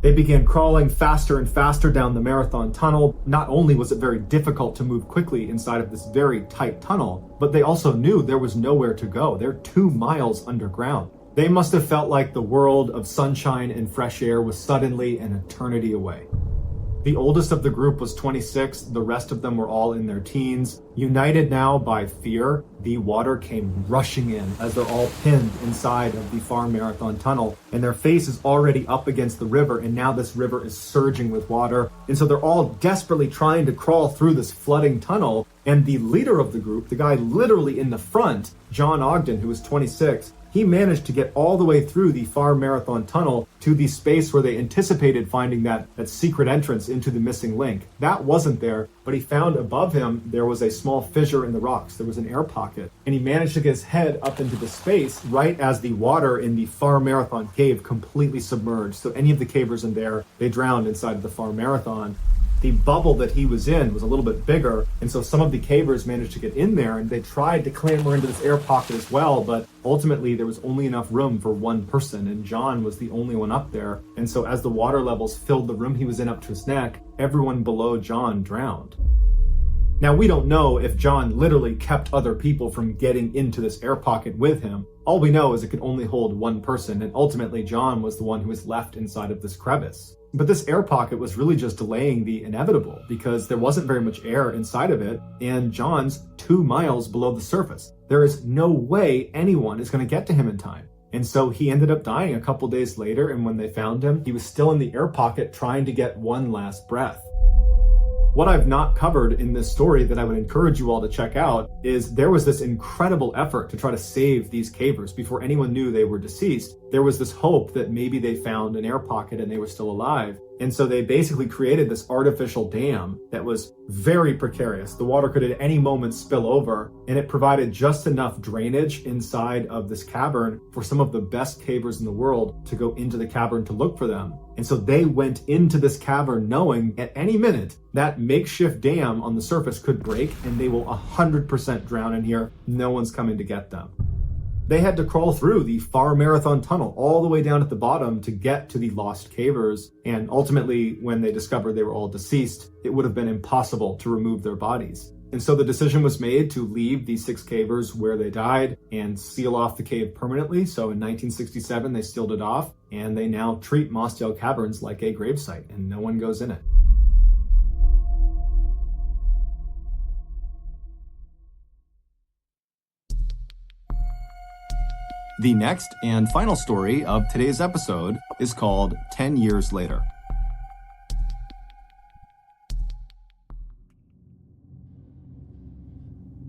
They began crawling faster and faster down the marathon tunnel. Not only was it very difficult to move quickly inside of this very tight tunnel, but they also knew there was nowhere to go. They're 2 miles underground. They must have felt like the world of sunshine and fresh air was suddenly an eternity away. The oldest of the group was 26. The rest of them were all in their teens. United now by fear, the water came rushing in as they're all pinned inside of the far marathon tunnel. And their face is already up against the river, and now this river is surging with water. And so they're all desperately trying to crawl through this flooding tunnel. And the leader of the group, the guy literally in the front, John Ogden, who was 26, he managed to get all the way through the far marathon tunnel to the space where they anticipated finding that secret entrance into the missing link. That wasn't there, but he found above him there was a small fissure in the rocks. There was an air pocket, and he managed to get his head up into the space right as the water in the far marathon cave completely submerged. So any of the cavers in there, they drowned inside of the far marathon. The bubble that he was in was a little bit bigger, and so some of the cavers managed to get in there, and they tried to clamber into this air pocket as well, but ultimately there was only enough room for one person, and John was the only one up there. And so as the water levels filled the room he was in up to his neck, everyone below John drowned. Now, we don't know if John literally kept other people from getting into this air pocket with him. All we know is it could only hold one person, and ultimately John was the one who was left inside of this crevice. But this air pocket was really just delaying the inevitable because there wasn't very much air inside of it, and John's 2 miles below the surface. There is no way anyone is going to get to him in time. And so he ended up dying a couple days later, and when they found him, he was still in the air pocket trying to get one last breath. What I've not covered in this story that I would encourage you all to check out is there was this incredible effort to try to save these cavers before anyone knew they were deceased. There was this hope that maybe they found an air pocket and they were still alive. And so they basically created this artificial dam that was very precarious. The water could at any moment spill over, and it provided just enough drainage inside of this cavern for some of the best cavers in the world to go into the cavern to look for them. And so they went into this cavern knowing at any minute that makeshift dam on the surface could break and they will 100% drown in here. No one's coming to get them. They had to crawl through the far marathon tunnel all the way down at the bottom to get to the lost cavers. And ultimately, when they discovered they were all deceased, it would have been impossible to remove their bodies. And so the decision was made to leave the 6 cavers where they died and seal off the cave permanently. So in 1967, they sealed it off, and they now treat Mossdale Caverns like a gravesite, and no one goes in it. The next and final story of today's episode is called 10 Years Later.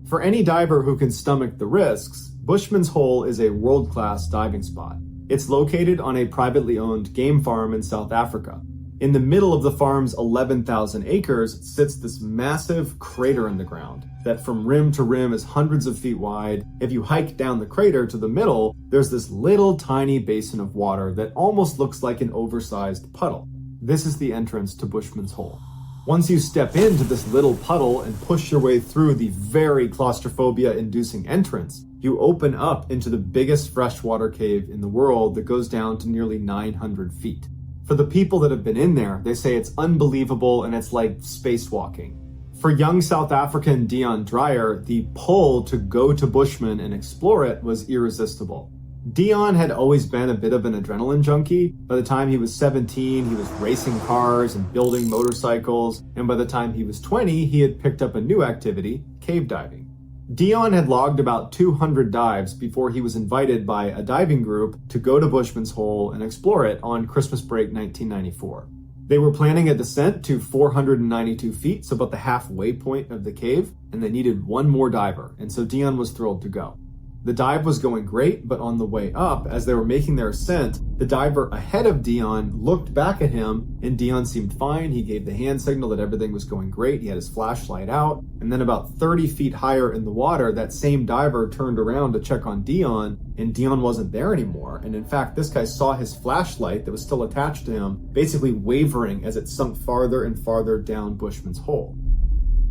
For any diver who can stomach the risks, Bushman's Hole is a world-class diving spot. It's located on a privately owned game farm in South Africa. In the middle of the farm's 11,000 acres sits this massive crater in the ground that from rim to rim is hundreds of feet wide. If you hike down the crater to the middle, there's this little tiny basin of water that almost looks like an oversized puddle. This is the entrance to Bushman's Hole. Once you step into this little puddle and push your way through the very claustrophobia-inducing entrance, you open up into the biggest freshwater cave in the world that goes down to nearly 900 feet. For the people that have been in there, they say it's unbelievable and it's like spacewalking. For young South African Dion Dreyer, the pull to go to Bushman and explore it was irresistible. Dion had always been a bit of an adrenaline junkie. By the time he was 17, he was racing cars and building motorcycles, and by the time he was 20, he had picked up a new activity, cave diving. Dion had logged about 200 dives before he was invited by a diving group to go to Bushman's Hole and explore it on Christmas break 1994. They were planning a descent to 492 feet, so about the halfway point of the cave, and they needed one more diver, and so Dion was thrilled to go. The dive was going great, but on the way up, as they were making their ascent, the diver ahead of Dion looked back at him, and Dion seemed fine. He gave the hand signal that everything was going great. He had his flashlight out, and then about 30 feet higher in the water, that same diver turned around to check on Dion, and Dion wasn't there anymore. And in fact, this guy saw his flashlight that was still attached to him, basically wavering as it sunk farther and farther down Bushman's hole.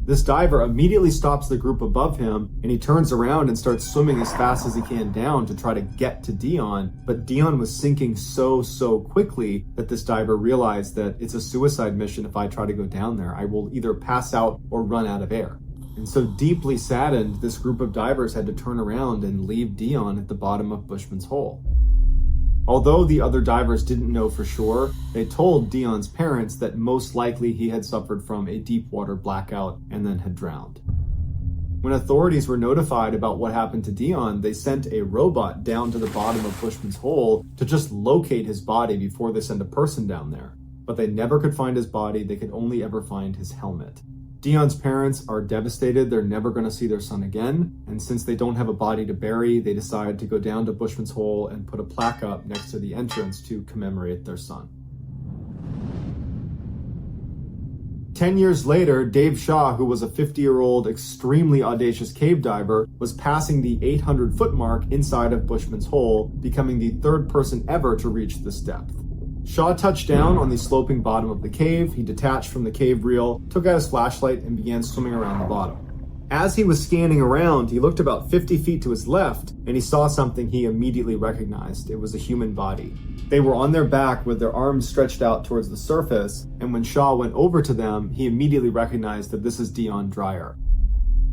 This diver immediately stops the group above him, and he turns around and starts swimming as fast as he can down to try to get to Dion. But Dion was sinking so quickly that this diver realized that it's a suicide mission if I try to go down there. I will either pass out or run out of air. And so deeply saddened, this group of divers had to turn around and leave Dion at the bottom of Bushman's hole. Although the other divers didn't know for sure, they told Dion's parents that most likely he had suffered from a deep water blackout and then had drowned. When authorities were notified about what happened to Dion, they sent a robot down to the bottom of Bushman's hole to just locate his body before they sent a person down there. But they never could find his body, they could only ever find his helmet. Dion's parents are devastated. They're never going to see their son again. And since they don't have a body to bury, they decide to go down to Bushman's hole and put a plaque up next to the entrance to commemorate their son. 10 years later, Dave Shaw, who was a 50-year-old extremely audacious cave diver, was passing the 800-foot mark inside of Bushman's hole, becoming the third person ever to reach this depth. Shaw touched down on the sloping bottom of the cave. He detached from the cave reel, took out his flashlight, and began swimming around the bottom. As he was scanning around, he looked about 50 feet to his left, and he saw something he immediately recognized. It was a human body. They were on their back with their arms stretched out towards the surface, and when Shaw went over to them, he immediately recognized that this is Dion Dreyer.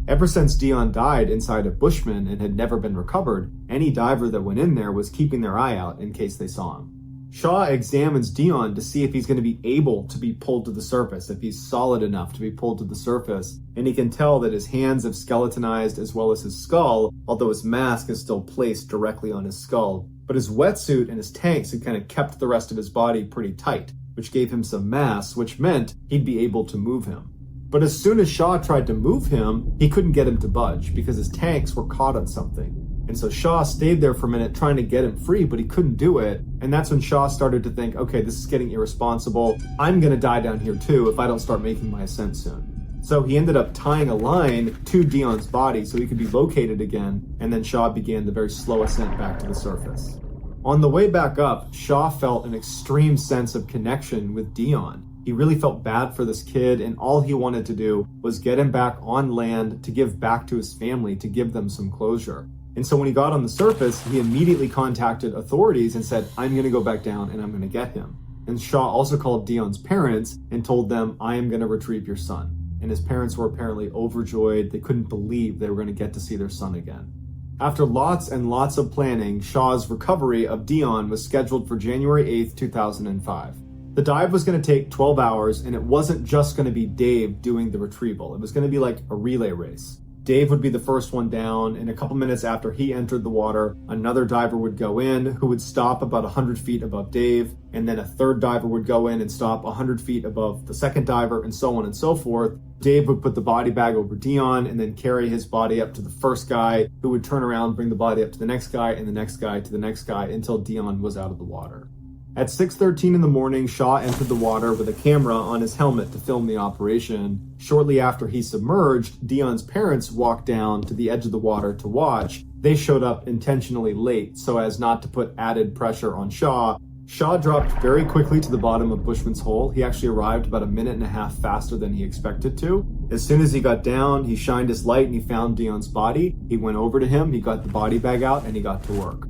Ever since Dion died inside of Bushman and had never been recovered, any diver that went in there was keeping their eye out in case they saw him. Shaw examines Dion to see if he's going to be able to be pulled to the surface, if he's solid enough to be pulled to the surface, and he can tell that his hands have skeletonized as well as his skull, although his mask is still placed directly on his skull. But his wetsuit and his tanks had kind of kept the rest of his body pretty tight, which gave him some mass, which meant he'd be able to move him. But as soon as Shaw tried to move him, he couldn't get him to budge because his tanks were caught on something. And so Shaw stayed there for a minute trying to get him free, but he couldn't do it. And that's when Shaw started to think, okay, this is getting irresponsible. I'm going to die down here too if I don't start making my ascent soon. So he ended up tying a line to Dion's body so he could be located again. And then Shaw began the very slow ascent back to the surface. On the way back up, Shaw felt an extreme sense of connection with Dion. He really felt bad for this kid, and all he wanted to do was get him back on land to give back to his family, to give them some closure. And so when he got on the surface, he immediately contacted authorities and said, I'm going to go back down and I'm going to get him. And Shaw also called Dion's parents and told them, I am going to retrieve your son. And his parents were apparently overjoyed. They couldn't believe they were going to get to see their son again. After lots and lots of planning, Shaw's recovery of Dion was scheduled for January 8th, 2005. The dive was going to take 12 hours, and it wasn't just going to be Dave doing the retrieval. It was going to be like a relay race. Dave would be the first one down, and a couple minutes after he entered the water, another diver would go in who would stop about 100 feet above Dave, and then a third diver would go in and stop 100 feet above the second diver, and so on and so forth. Dave would put the body bag over Dion and then carry his body up to the first guy, who would turn around, bring the body up to the next guy, and the next guy to the next guy until Dion was out of the water. At 6:13 in the morning, Shaw entered the water with a camera on his helmet to film the operation. Shortly after he submerged, Dion's parents walked down to the edge of the water to watch. They showed up intentionally late so as not to put added pressure on Shaw. Shaw dropped very quickly to the bottom of Bushman's hole. He actually arrived about a minute and a half faster than he expected to. As soon as he got down, he shined his light and he found Dion's body. He went over to him, he got the body bag out, and he got to work.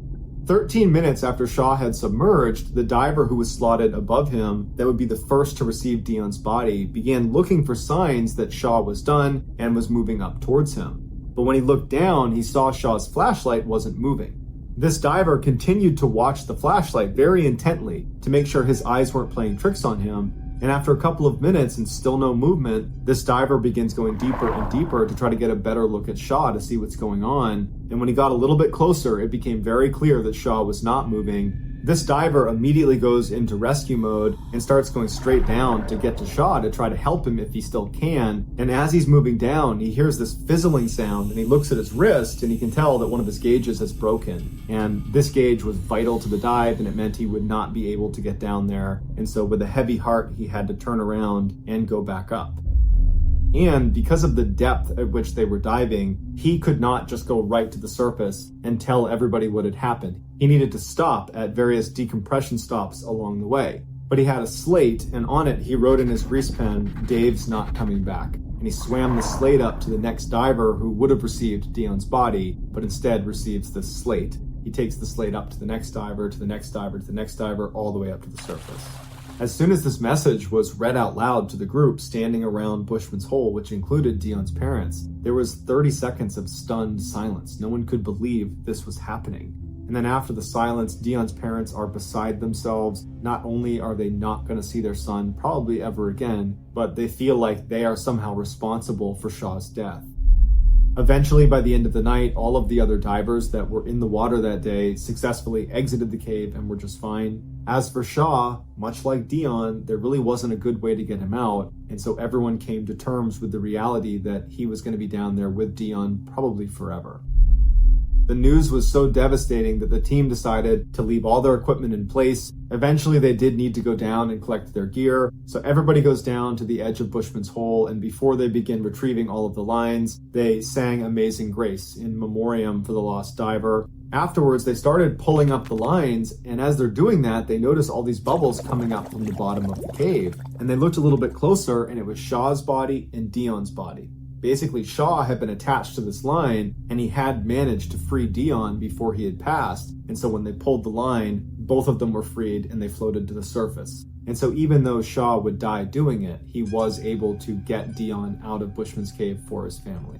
13 minutes after Shaw had submerged, the diver who was slotted above him, that would be the first to receive Dion's body, began looking for signs that Shaw was done and was moving up towards him. But when he looked down, he saw Shaw's flashlight wasn't moving. This diver continued to watch the flashlight very intently to make sure his eyes weren't playing tricks on him. And after a couple of minutes and still no movement, this diver begins going deeper and deeper to try to get a better look at Shaw to see what's going on. And when he got a little bit closer, it became very clear that Shaw was not moving. This diver immediately goes into rescue mode and starts going straight down to get to Shaw to try to help him if he still can. And as he's moving down, he hears this fizzling sound and he looks at his wrist and he can tell that one of his gauges has broken. And this gauge was vital to the dive and it meant he would not be able to get down there. And so with a heavy heart, he had to turn around and go back up. And because of the depth at which they were diving, he could not just go right to the surface and tell everybody what had happened. He needed to stop at various decompression stops along the way. But he had a slate, and on it he wrote in his grease pen, "Dave's not coming back." And he swam the slate up to the next diver who would have received Dion's body, but instead receives this slate. He takes the slate up to the next diver, to the next diver, to the next diver, all the way up to the surface. As soon as this message was read out loud to the group standing around Bushman's Hole, which included Dion's parents, there was 30 seconds of stunned silence. No one could believe this was happening. And then after the silence, Dion's parents are beside themselves. Not only are they not going to see their son probably ever again, but they feel like they are somehow responsible for Shaw's death. Eventually, by the end of the night, all of the other divers that were in the water that day successfully exited the cave and were just fine. As for Shaw, much like Dion, there really wasn't a good way to get him out, and so everyone came to terms with the reality that he was going to be down there with Dion probably forever. The news was so devastating that the team decided to leave all their equipment in place. Eventually, they did need to go down and collect their gear, so everybody goes down to the edge of Bushman's Hole, and before they begin retrieving all of the lines, they sang Amazing Grace in memoriam for the lost diver. Afterwards, they started pulling up the lines, and as they're doing that, they noticed all these bubbles coming up from the bottom of the cave. And they looked a little bit closer, and it was Shaw's body and Dion's body. Basically, Shaw had been attached to this line, and he had managed to free Dion before he had passed. And so when they pulled the line, both of them were freed, and they floated to the surface. And so even though Shaw would die doing it, he was able to get Dion out of Bushman's Cave for his family.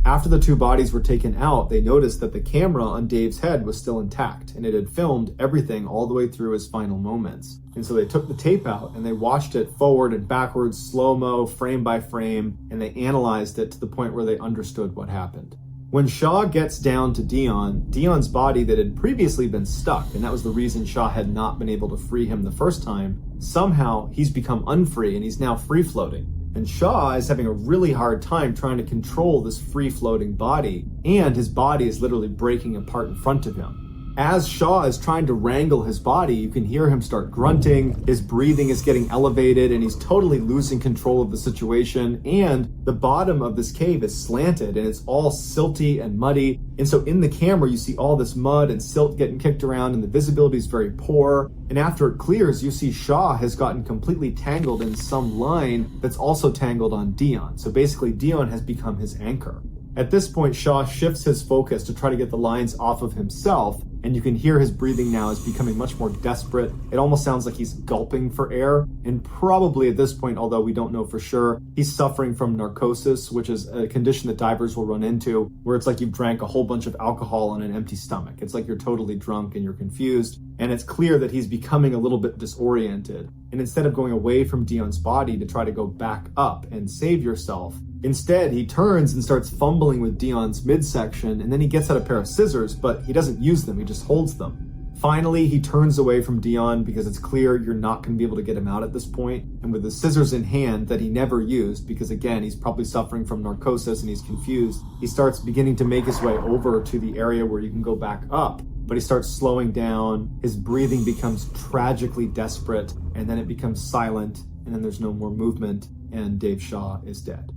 After the two bodies were taken out, they noticed that the camera on Dave's head was still intact, and it had filmed everything all the way through his final moments. And so they took the tape out, and they watched it forward and backwards, slow-mo, frame by frame, and they analyzed it to the point where they understood what happened. When Shaw gets down to Dion, Dion's body that had previously been stuck, and that was the reason Shaw had not been able to free him the first time, somehow he's become unfree, and he's now free-floating. And Shaw is having a really hard time trying to control this free-floating body, and his body is literally breaking apart in front of him. As Shaw is trying to wrangle his body, you can hear him start grunting, his breathing is getting elevated, and he's totally losing control of the situation, and the bottom of this cave is slanted, and it's all silty and muddy, and so in the camera you see all this mud and silt getting kicked around, and the visibility is very poor, and after it clears, you see Shaw has gotten completely tangled in some line that's also tangled on Dion, so basically Dion has become his anchor. At this point, Shaw shifts his focus to try to get the lines off of himself, and you can hear his breathing now is becoming much more desperate. It almost sounds like he's gulping for air, and probably at this point, although we don't know for sure, he's suffering from narcosis, which is a condition that divers will run into, where it's like you've drank a whole bunch of alcohol on an empty stomach. It's like you're totally drunk and you're confused, and it's clear that he's becoming a little bit disoriented. And instead of going away from Dion's body to try to go back up and save yourself, instead, he turns and starts fumbling with Dion's midsection, and then he gets out a pair of scissors, but he doesn't use them, he just holds them. Finally, he turns away from Dion because it's clear you're not going to be able to get him out at this point, and with the scissors in hand that he never used, because again, he's probably suffering from narcosis and he's confused, he starts beginning to make his way over to the area where you can go back up, but he starts slowing down, his breathing becomes tragically desperate, and then it becomes silent, and then there's no more movement, and Dave Shaw is dead.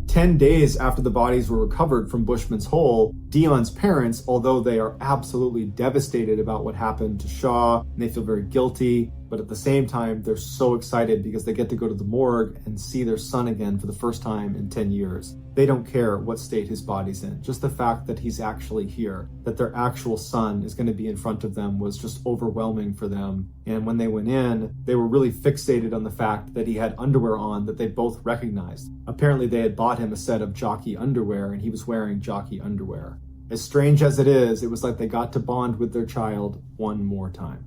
10 days after the bodies were recovered from Bushman's Hole, Dion's parents, although they are absolutely devastated about what happened to Shaw, and they feel very guilty, but at the same time, they're so excited because they get to go to the morgue and see their son again for the first time in 10 years. They don't care what state his body's in. Just the fact that he's actually here, that their actual son is going to be in front of them was just overwhelming for them. And when they went in, they were really fixated on the fact that he had underwear on that they both recognized. Apparently they had bought him a set of jockey underwear and he was wearing jockey underwear. As strange as it is, it was like they got to bond with their child one more time.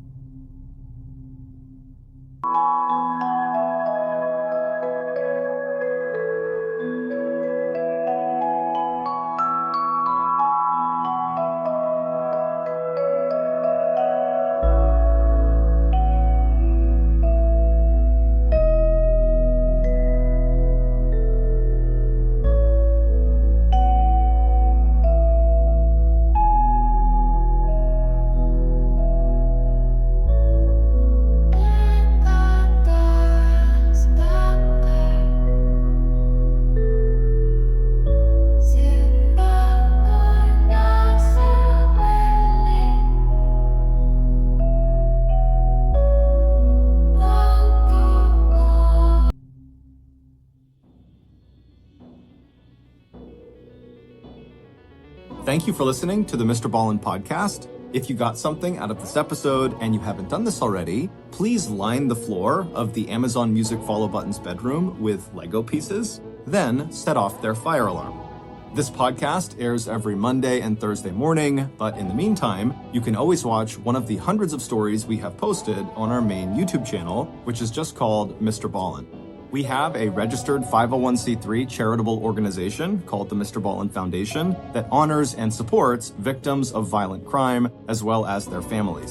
Thank you for listening to the Mr. Ballin podcast. If you got something out of this episode and you haven't done this already, please line the floor of the Amazon Music Follow Button's bedroom with Lego pieces, then set off their fire alarm. This podcast airs every Monday and Thursday morning, but in the meantime, you can always watch one of the hundreds of stories we have posted on our main YouTube channel, which is just called Mr. Ballin. We have a registered 501c3 charitable organization called the Mr. Ballin Foundation that honors and supports victims of violent crime as well as their families.